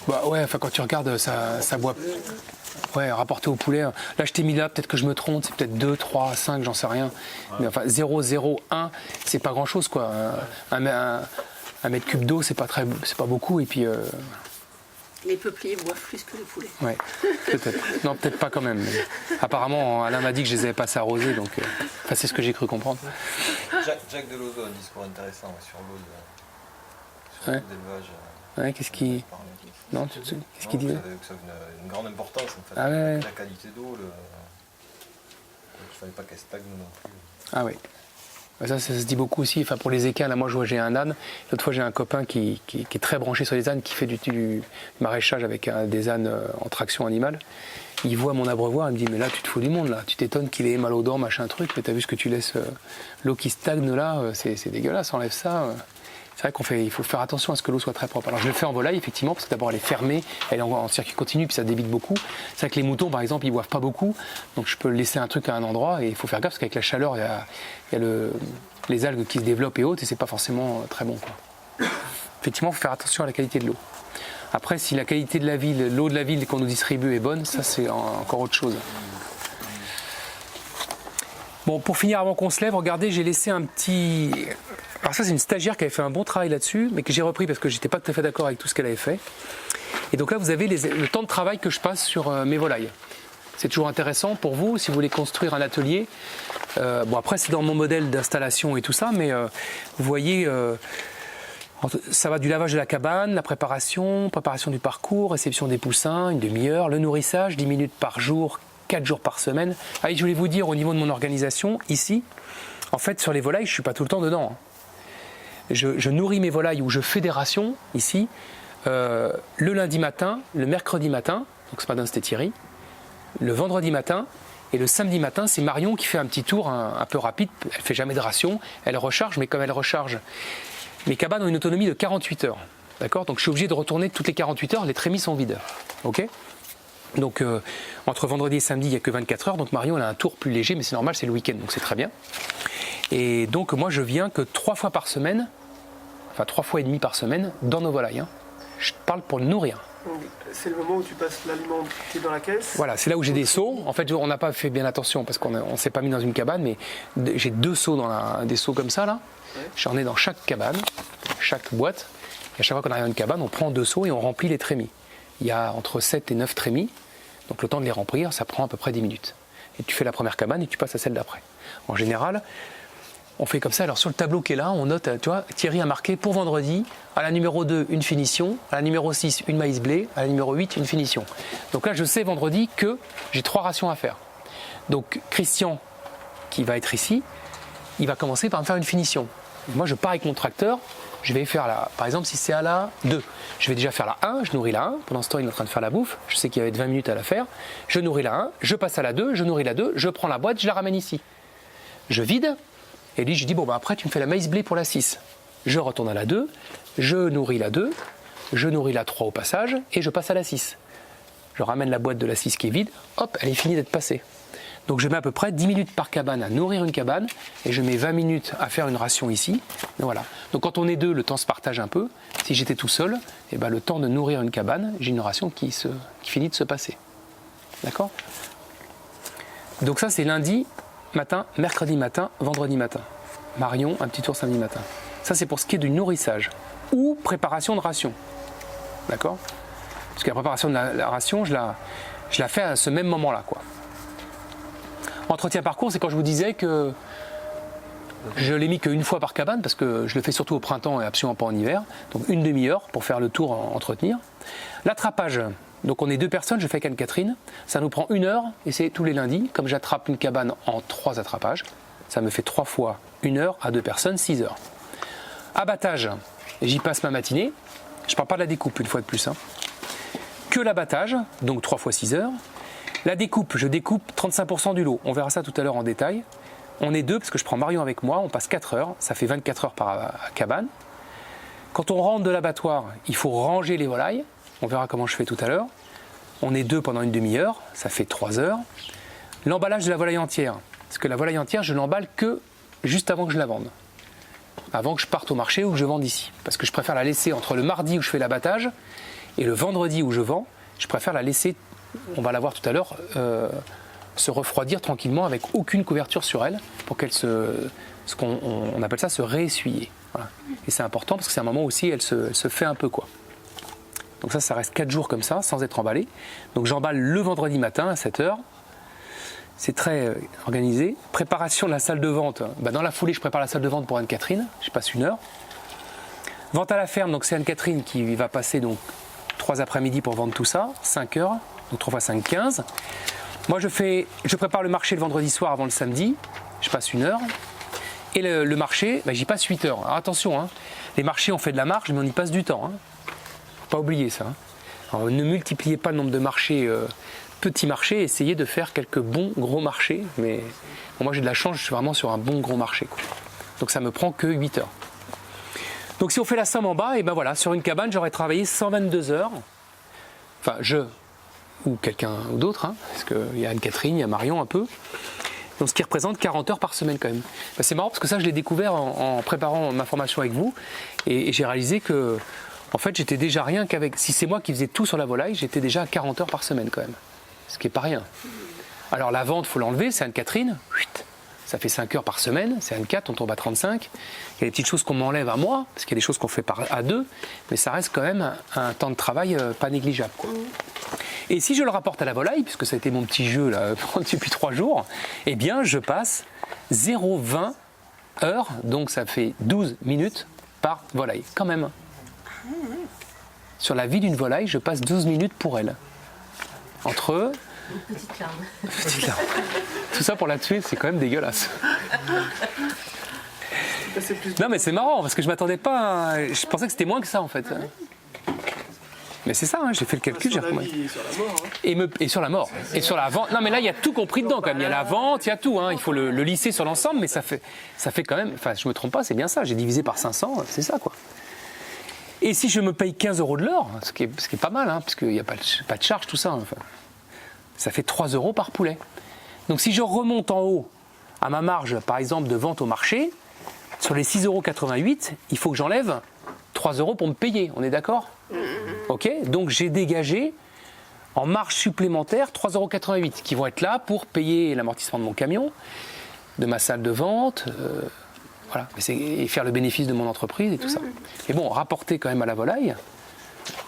Bah ouais, enfin quand tu regardes, ça boit. Ouais, rapporté au poulet. Là, je t'ai mis là, peut-être que je me trompe, c'est peut-être 2, 3, 5, j'en sais rien. Mais enfin, 0, 0, 1, c'est pas grand-chose, quoi. Un mètre cube d'eau, c'est pas beaucoup. Et puis. Les peupliers boivent plus que les poulets. Ouais, peut-être. Non, peut-être pas quand même. Mais apparemment, Alain m'a dit que je les avais pas assez arrosés, donc. Enfin, c'est ce que j'ai cru comprendre. Jacques Delozo a un discours intéressant sur l'eau d'élevage. Ouais, qu'est-ce qu'il. Non, qu'est-ce qu'il disait? Que ça avait une grande importance en fait. Ah ouais. La qualité d'eau, il ne fallait pas qu'elle stagne non plus. Ah oui. Ça se dit beaucoup aussi. Enfin, pour les équins, là, moi, j'ai un âne. L'autre fois, j'ai un copain qui est très branché sur les ânes, qui fait du maraîchage avec des ânes en traction animale. Il voit mon abreuvoir, il me dit, mais là, tu te fous du monde, là. Tu t'étonnes qu'il ait mal aux dents, machin truc, mais t'as vu ce que tu laisses, l'eau qui stagne, là, c'est dégueulasse, enlève ça. C'est vrai il faut faire attention à ce que l'eau soit très propre. Alors je le fais en volaille effectivement parce que d'abord elle est fermée, elle est en circuit continu puis ça débite beaucoup. C'est vrai que les moutons par exemple ils boivent pas beaucoup, donc je peux laisser un truc à un endroit et il faut faire gaffe parce qu'avec la chaleur il y a les algues qui se développent et autres et c'est pas forcément très bon, quoi. Effectivement il faut faire attention à la qualité de l'eau. Après si la qualité de la ville, l'eau de la ville qu'on nous distribue est bonne, ça c'est encore autre chose. Bon, pour finir, avant qu'on se lève, regardez, j'ai laissé un petit... Alors ça, c'est une stagiaire qui avait fait un bon travail là-dessus, mais que j'ai repris parce que j'étais pas tout à fait d'accord avec tout ce qu'elle avait fait. Et donc là, vous avez le temps de travail que je passe sur mes volailles. C'est toujours intéressant pour vous, si vous voulez construire un atelier. Bon, après, c'est dans mon modèle d'installation et tout ça, mais vous voyez... ça va du lavage de la cabane, la préparation du parcours, réception des poussins, une demi-heure, le nourrissage, 10 minutes par jour, 4 jours par semaine. Allez, je voulais vous dire au niveau de mon organisation, ici, en fait sur les volailles, je ne suis pas tout le temps dedans. Je nourris mes volailles ou je fais des rations, ici, le lundi matin, le mercredi matin, donc ce matin c'était Thierry, le vendredi matin, et le samedi matin, c'est Marion qui fait un petit tour un peu rapide, elle ne fait jamais de ration, elle recharge, mais comme elle recharge, mes cabanes ont une autonomie de 48 heures. D'accord ? Donc je suis obligé de retourner toutes les 48 heures, les trémies sont vides. Ok ? Donc entre vendredi et samedi, il n'y a que 24 heures, donc Marion elle a un tour plus léger, mais c'est normal, c'est le week-end, donc c'est très bien. Et donc moi je viens que 3 fois par semaine, enfin 3 fois et demi par semaine, dans nos volailles. Hein. Je parle pour le nourrir. C'est le moment où tu passes l'aliment qui est dans la caisse. Voilà, c'est là où j'ai des seaux. En fait, on n'a pas fait bien attention parce qu'on ne s'est pas mis dans une cabane, mais j'ai 2 seaux des seaux comme ça là. Ouais. J'en ai dans chaque cabane, chaque boîte. Et à chaque fois qu'on arrive dans une cabane, on prend 2 seaux et on remplit les trémies. Il y a entre 7 et 9 trémies. Donc le temps de les remplir, ça prend à peu près 10 minutes. Et tu fais la première cabane et tu passes à celle d'après. En général, on fait comme ça. Alors sur le tableau qui est là, on note, tu vois, Thierry a marqué pour vendredi, à la numéro 2, une finition, à la numéro 6, une maïs blé, à la numéro 8, une finition. Donc là, je sais vendredi que j'ai 3 rations à faire. Donc Christian, qui va être ici, il va commencer par me faire une finition. Moi, je pars avec mon tracteur. Je vais faire par exemple, si c'est à la 2, je vais déjà faire la 1, je nourris la 1. Pendant ce temps, il est en train de faire la bouffe. Je sais qu'il va être 20 minutes à la faire. Je nourris la 1, je passe à la 2, je nourris la 2, je prends la boîte, je la ramène ici. Je vide. Et lui, je dis, bon, bah, après, tu me fais la maïs blé pour la 6. Je retourne à la 2, je nourris la 2, je nourris la 3 au passage, et je passe à la 6. Je ramène la boîte de la 6 qui est vide. Hop, elle est finie d'être passée. Donc je mets à peu près 10 minutes par cabane à nourrir une cabane et je mets 20 minutes à faire une ration ici. Voilà. Donc quand on est 2, le temps se partage un peu. Si j'étais tout seul, eh ben, le temps de nourrir une cabane, j'ai une ration qui finit de se passer. D'accord ? Donc ça c'est lundi matin, mercredi matin, vendredi matin. Marion, un petit tour samedi matin. Ça c'est pour ce qui est du nourrissage ou préparation de ration. D'accord ? Parce que la préparation de la ration, je la fais à ce même moment-là, quoi. Entretien parcours, c'est quand je vous disais que je l'ai mis qu'une fois par cabane parce que je le fais surtout au printemps et absolument pas en hiver. Donc une demi-heure pour faire le tour entretenir. L'attrapage, donc on est 2 personnes, je fais avec Anne-Catherine. Ça nous prend 1 heure et c'est tous les lundis. Comme j'attrape une cabane en 3 attrapages, ça me fait 3 fois 1 heure à 2 personnes, 6 heures. Abattage, j'y passe ma matinée. Je ne parle pas de la découpe une fois de plus. Hein. que l'abattage, donc 3 fois 6 heures. La découpe, je découpe 35% du lot. On verra ça tout à l'heure en détail. On est 2 parce que je prends Marion avec moi, on passe 4 heures, ça fait 24 heures par cabane. Quand on rentre de l'abattoir, il faut ranger les volailles. On verra comment je fais tout à l'heure. On est 2 pendant une demi-heure, ça fait 3 heures. L'emballage de la volaille entière. Parce que la volaille entière, je l'emballe que juste avant que je la vende. Avant que je parte au marché ou que je vende ici. Parce que je préfère la laisser entre le mardi où je fais l'abattage et le vendredi où je vends. Je préfère la laisser, on va la voir tout à l'heure, se refroidir tranquillement avec aucune couverture sur elle pour qu'elle on appelle ça se réessuyer. Voilà. Et c'est important parce que c'est un moment aussi elle se fait un peu quoi. Donc ça reste 4 jours comme ça sans être emballé. Donc j'emballe le vendredi matin à 7 heures. C'est très organisé. Préparation de la salle de vente. Dans la foulée, je prépare la salle de vente pour Anne-Catherine. Je passe 1 heure. Vente à la ferme, donc c'est Anne-Catherine qui va passer donc 3 après-midi pour vendre tout ça. 5 heures, donc 3 x 5, 15. Moi, je prépare le marché le vendredi soir avant le samedi. Je passe 1 heure. Et le marché, j'y passe 8 heures. Alors attention, hein, les marchés, on fait de la marge, mais on y passe du temps. Faut pas oublier ça. Alors, ne multipliez pas le nombre de marchés. Petits marchés, essayez de faire quelques bons gros marchés, mais moi j'ai de la chance, je suis vraiment sur un bon gros marché, quoi. Donc ça me prend que 8 heures. Donc si on fait la somme en bas, et voilà, sur une cabane j'aurais travaillé 122 heures, enfin ou quelqu'un ou d'autre, hein, parce qu'il y a Anne-Catherine, il y a Marion un peu, donc ce qui représente 40 heures par semaine quand même. C'est marrant parce que ça je l'ai découvert en préparant ma formation avec vous, et j'ai réalisé que en fait j'étais déjà rien qu'avec, si c'est moi qui faisais tout sur la volaille, j'étais déjà à 40 heures par semaine quand même. Ce qui n'est pas rien. Alors la vente, il faut l'enlever, c'est Anne-Catherine. Ça fait 5 heures par semaine, c'est Anne-Cat, on tombe à 35. Il y a des petites choses qu'on m'enlève à moi, parce qu'il y a des choses qu'on fait à 2, mais ça reste quand même un temps de travail pas négligeable, quoi. Et si je le rapporte à la volaille, puisque ça a été mon petit jeu là, depuis 3 jours, eh bien je passe 0,20 heures, donc ça fait 12 minutes par volaille, quand même. Sur la vie d'une volaille, je passe 12 minutes pour elle. Entre eux. Une petite larme. Tout ça pour la tuer, c'est quand même dégueulasse. Non mais c'est marrant parce que je m'attendais pas. Je pensais que c'était moins que ça en fait. Mais c'est ça, hein, j'ai fait le calcul. Sur la vie et sur la mort. Hein. Et sur la mort. Et sur la vente. Non mais là il y a tout compris dedans quand même. Il y a la vente, il y a tout. Hein. Il faut le lisser sur l'ensemble, mais ça fait quand même. Enfin, je me trompe pas, c'est bien ça. J'ai divisé par 500, c'est ça quoi. Et si je me paye 15 € de l'heure, ce qui est pas mal, hein, parce qu'il n'y a pas de charge, tout ça, enfin, ça fait 3 € par poulet. Donc si je remonte en haut à ma marge, par exemple, de vente au marché, sur les 6,88 €, il faut que j'enlève 3 € pour me payer, on est d'accord ? Ok ? Donc j'ai dégagé en marge supplémentaire 3,88 € qui vont être là pour payer l'amortissement de mon camion, de ma salle de vente, voilà, et faire le bénéfice de mon entreprise et tout ça. Et bon, rapporter quand même à la volaille,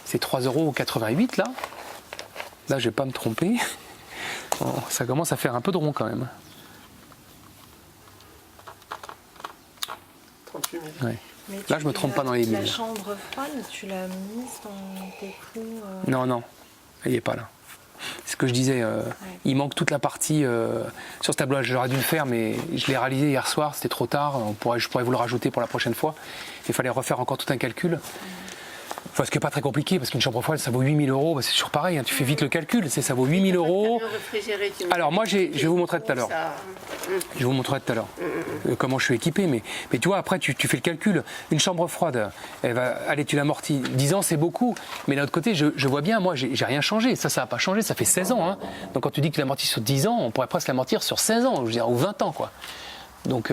c'est 3,88 € là. Là, je vais pas me tromper. Bon, ça commence à faire un peu de rond quand même. 38 000. Ouais. Là, je me trompe pas dans les 1000. La chambre froide, tu l'as mise dans tes coûts Non, elle n'y est pas là. C'est ce que je disais, il manque toute la partie sur ce tableau. J'aurais dû le faire, mais je l'ai réalisé hier soir, c'était trop tard. Je pourrais vous le rajouter pour la prochaine fois. Il fallait refaire encore tout un calcul. Enfin, ce qui n'est pas très compliqué, parce qu'une chambre froide, ça vaut 8 000 €. C'est toujours pareil, hein, tu fais vite le calcul, ça vaut 8 000 €. Alors moi, je vais vous montrer tout à l'heure. Je vous montrerai tout à l'heure comment je suis équipé. Mais tu vois, après, tu fais le calcul. Une chambre froide, allez, tu l'amortis. 10 ans, c'est beaucoup. Mais d'un autre côté, je vois bien, moi, j'ai rien changé. Ça n'a pas changé. Ça fait 16 ans. Hein. Donc quand tu dis que tu l'amortis sur 10 ans, on pourrait presque l'amortir sur 16 ans, je veux dire, ou 20 ans, quoi. Donc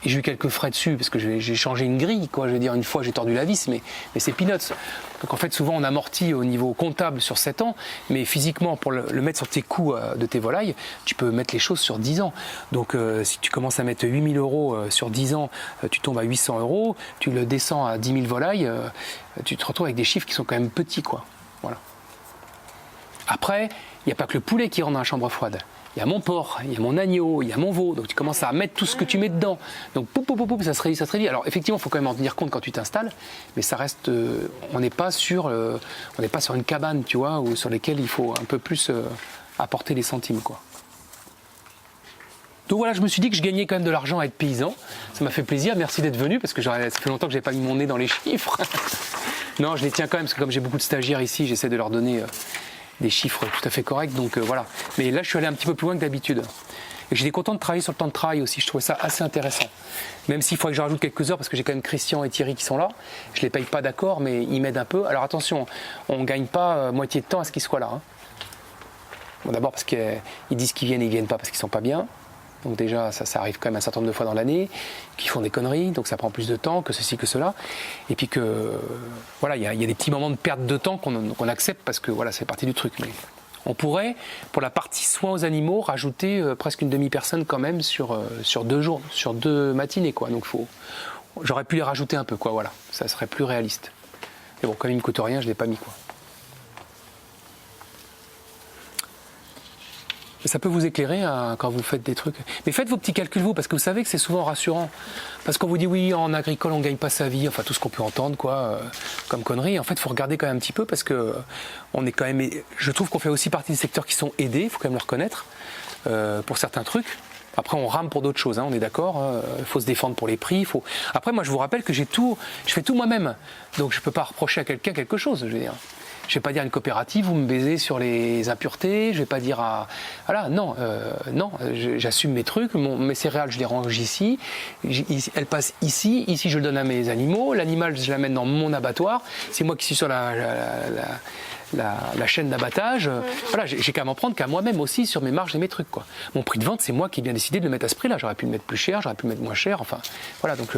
j'ai eu quelques frais dessus parce que j'ai changé une grille, quoi. Je veux dire, une fois j'ai tordu la vis, mais c'est peanuts. Donc en fait souvent on amortit au niveau comptable sur 7 ans, mais physiquement pour le mettre sur tes coûts de tes volailles, tu peux mettre les choses sur 10 ans. Donc si tu commences à mettre 8 000 € sur 10 ans, tu tombes à 800 €, tu le descends à 10 000 volailles, tu te retrouves avec des chiffres qui sont quand même petits, quoi. Voilà. Après, il n'y a pas que le poulet qui rentre dans la chambre froide. Il y a mon porc, il y a mon agneau, il y a mon veau. Donc tu commences à mettre tout ce que tu mets dedans. Donc ça se réduit. Alors effectivement, il faut quand même en tenir compte quand tu t'installes, mais ça reste. On n'est pas sur une cabane, tu vois, ou sur lesquelles il faut un peu plus apporter les centimes, quoi. Donc voilà, je me suis dit que je gagnais quand même de l'argent à être paysan. Ça m'a fait plaisir. Merci d'être venu parce que ça fait longtemps que j'ai pas mis mon nez dans les chiffres. Non, je les tiens quand même, parce que comme j'ai beaucoup de stagiaires ici, j'essaie de leur donner des chiffres tout à fait corrects. Donc voilà. Mais là, je suis allé un petit peu plus loin que d'habitude. Et j'étais content de travailler sur le temps de travail aussi. Je trouvais ça assez intéressant. Même s'il faudrait que je rajoute quelques heures, parce que j'ai quand même Christian et Thierry qui sont là. Je ne les paye pas, d'accord, mais ils m'aident un peu. Alors attention, on ne gagne pas moitié de temps à ce qu'ils soient là. Hein. Bon, d'abord parce qu'ils disent qu'ils viennent et ils ne viennent pas parce qu'ils ne sont pas bien. Donc déjà, ça arrive quand même un certain nombre de fois dans l'année, qu'ils font des conneries, donc ça prend plus de temps que ceci, que cela. Et puis que, voilà, il y a des petits moments de perte de temps qu'on accepte parce que voilà, c'est partie du truc. Mais on pourrait, pour la partie soins aux animaux, rajouter presque une demi-personne quand même sur 2 jours, sur 2 matinées, quoi. Donc j'aurais pu les rajouter un peu, quoi, voilà. Ça serait plus réaliste. Mais bon, comme il ne me coûte rien, je ne l'ai pas mis, quoi. Ça peut vous éclairer quand vous faites des trucs. Mais faites vos petits calculs, vous, parce que vous savez que c'est souvent rassurant. Parce qu'on vous dit, oui, en agricole, on ne gagne pas sa vie, enfin tout ce qu'on peut entendre, quoi, comme conneries. En fait, il faut regarder quand même un petit peu, parce que on est quand même. Je trouve qu'on fait aussi partie des secteurs qui sont aidés, il faut quand même le reconnaître, pour certains trucs. Après, on rame pour d'autres choses, hein, on est d'accord. Il faut se défendre pour les prix. Après, moi, je vous rappelle que je fais tout moi-même. Donc, je ne peux pas reprocher à quelqu'un quelque chose, je veux dire. Je ne vais pas dire à une coopérative, vous me baisez sur les impuretés, je ne vais pas dire à... Voilà, non, j'assume mes trucs, mes céréales, je les range ici, elles passent ici, je le donne à mes animaux, l'animal, je l'amène dans mon abattoir, c'est moi qui suis sur la chaîne d'abattage. Voilà, j'ai qu'à m'en prendre qu'à moi-même aussi sur mes marges et mes trucs, quoi. Mon prix de vente, c'est moi qui ai bien décidé de le mettre à ce prix-là, j'aurais pu le mettre plus cher, j'aurais pu le mettre moins cher, enfin, voilà, donc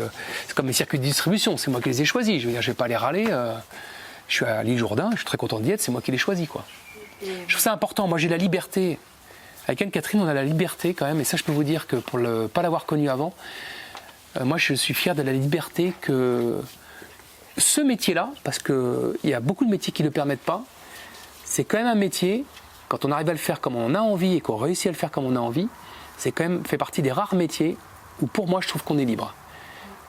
c'est comme mes circuits de distribution, c'est moi qui les ai choisis, je veux dire, je ne vais pas les râler... Je suis à l'île Jourdain, je suis très content d'y être, c'est moi qui l'ai choisi, quoi. Je trouve ça important, moi j'ai la liberté. Avec Anne-Catherine, on a la liberté quand même, et ça je peux vous dire que pour ne pas l'avoir connue avant, moi je suis fier de la liberté que ce métier-là, parce qu'il y a beaucoup de métiers qui ne le permettent pas, c'est quand même un métier, quand on arrive à le faire comme on a envie et qu'on réussit à le faire comme on a envie, c'est quand même fait partie des rares métiers où pour moi je trouve qu'on est libre.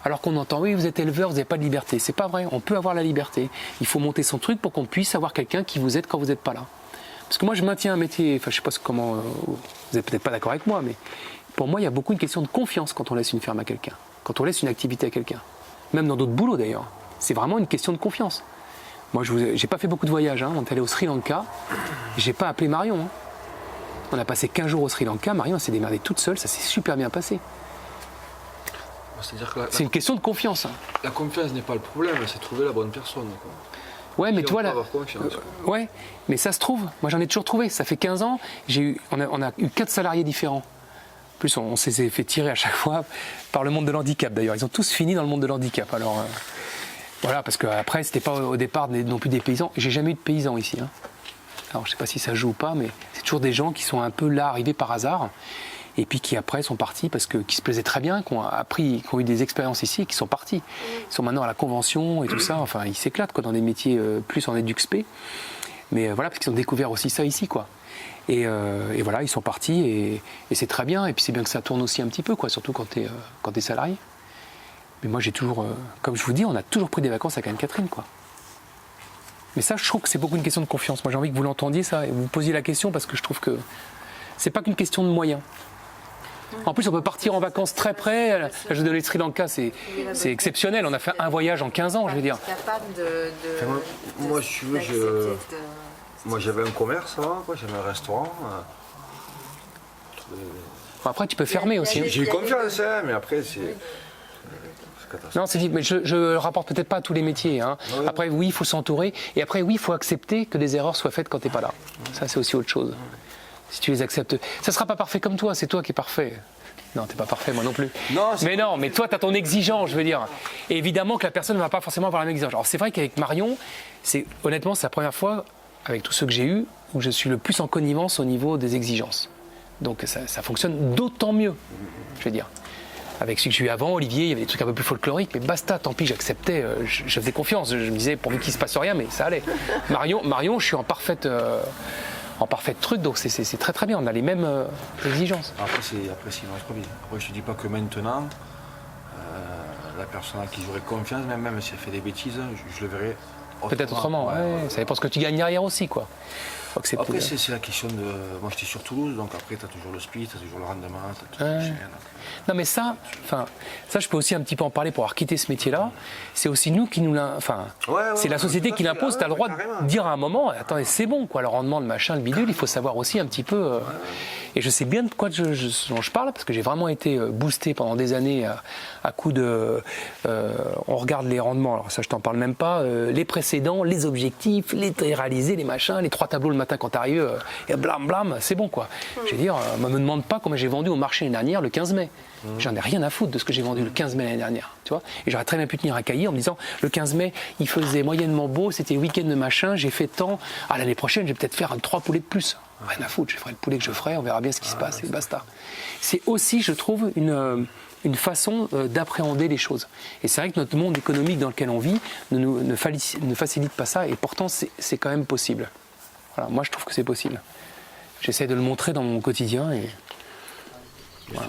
Alors qu'on entend, oui, vous êtes éleveur, vous n'avez pas de liberté. C'est pas vrai, on peut avoir la liberté. Il faut monter son truc pour qu'on puisse avoir quelqu'un qui vous aide quand vous n'êtes pas là. Parce que moi, je maintiens un métier, enfin, je sais pas comment, vous n'êtes peut-être pas d'accord avec moi, mais pour moi, il y a beaucoup une question de confiance quand on laisse une ferme à quelqu'un, quand on laisse une activité à quelqu'un. Même dans d'autres boulots d'ailleurs. C'est vraiment une question de confiance. Moi, j'ai pas fait beaucoup de voyages, hein. On est allé au Sri Lanka, j'ai pas appelé Marion. Hein. On a passé 15 jours au Sri Lanka, Marion s'est démerdée toute seule, ça s'est super bien passé. C'est une question de confiance. La confiance n'est pas le problème, c'est trouver la bonne personne, quoi. Ouais, mais toi là. Ouais, mais ça se trouve. Moi, j'en ai toujours trouvé. Ça fait 15 ans. On a eu 4 salariés différents. En plus, on s'est fait tirer à chaque fois par le monde de l'handicap. D'ailleurs, ils ont tous fini dans le monde de l'handicap. Alors, voilà, parce qu'après, c'était pas au départ non plus des paysans. J'ai jamais eu de paysans ici. Hein. Alors, je sais pas si ça joue ou pas, mais c'est toujours des gens qui sont un peu là, arrivés par hasard. Et puis qui après sont partis parce qui se plaisaient très bien, qui ont appris, qui ont eu des expériences ici et qui sont partis. Ils sont maintenant à la convention et tout ça, enfin ils s'éclatent quoi, dans des métiers plus en EduxP. Mais voilà, parce qu'ils ont découvert aussi ça ici, quoi. Et voilà, ils sont partis et c'est très bien. Et puis c'est bien que ça tourne aussi un petit peu, quoi, surtout quand t'es salarié. Mais moi j'ai toujours, comme je vous dis, on a toujours pris des vacances avec Anne-Catherine, quoi. Mais ça, je trouve que c'est beaucoup une question de confiance. Moi j'ai envie que vous l'entendiez ça et vous posiez la question parce que je trouve que c'est pas qu'une question de moyens. En plus, on peut partir en vacances très près. Je vous donne le Sri Lanka, c'est exceptionnel. On a fait un voyage en 15 ans, je veux dire. Moi, si tu veux, moi j'avais un commerce, j'avais un restaurant. Après, tu peux fermer aussi. J'ai eu confiance, hein, mais après, c'est. Non, c'est dit, mais je rapporte peut-être pas à tous les métiers. Hein. Ouais. Après, oui, il faut s'entourer. Et après, oui, il faut accepter que des erreurs soient faites quand tu n'es pas là. Ça, c'est aussi autre chose. Si tu les acceptes, ça sera pas parfait comme toi, c'est toi qui es parfait. Non, t'es pas parfait, moi non plus. Non, mais toi, tu as ton exigence, je veux dire. Et évidemment que la personne ne va pas forcément avoir la même exigence. Alors c'est vrai qu'avec Marion, honnêtement, c'est la première fois, avec tous ceux que j'ai eus, où je suis le plus en connivence au niveau des exigences. Donc ça fonctionne d'autant mieux, je veux dire. Avec celui que j'ai eu avant, Olivier, il y avait des trucs un peu plus folkloriques, mais basta, tant pis, j'acceptais, je faisais confiance. Je me disais, pourvu qu'il ne se passe rien, mais ça allait. Marion, je suis en parfait truc, donc c'est très très bien, on a les mêmes exigences. Après c'est une autre vie. Après je te dis pas que maintenant, la personne à qui j'aurais confiance, même si elle fait des bêtises, je le verrai autrement. Peut-être autrement, ouais. Ça dépend ce que tu gagnes derrière aussi, quoi. faut accepter. Après, c'est la question de. Moi, j'étais sur Toulouse, donc après, tu as toujours le speed, tu as toujours le rendement, tu as toujours le chien. Non mais ça, je peux aussi un petit peu en parler pour avoir quitté ce métier-là. C'est aussi nous qui nous c'est la société qui l'impose. Tu as le droit de dire à un moment, attendez, c'est bon, quoi, le rendement, le machin, le bidule, il faut savoir aussi un petit peu. Et je sais bien de quoi dont je parle, parce que j'ai vraiment été boosté pendant des années à coup de. On regarde les rendements, alors ça je t'en parle même pas, les précédents, les objectifs, les réalisés, les machins, les 3 tableaux le matin quand t'arrives, et blam blam, c'est bon quoi. Je veux dire, me demande pas combien j'ai vendu au marché l'année dernière le 15 mai. J'en ai rien à foutre de ce que j'ai vendu le 15 mai l'année dernière, tu vois. Et j'aurais très bien pu tenir à Cahiers en me disant, le 15 mai, il faisait moyennement beau, c'était week-end de machin, j'ai fait tant, l'année prochaine, je vais peut-être faire 3 poulets de plus. Rien à foutre, je ferai le poulet que je ferai, on verra bien ce qui se passe, et basta. C'est aussi, je trouve, une façon d'appréhender les choses. Et c'est vrai que notre monde économique dans lequel on vit ne facilite pas ça, et pourtant, c'est quand même possible. Voilà, moi, je trouve que c'est possible. J'essaie de le montrer dans mon quotidien, et... Voilà.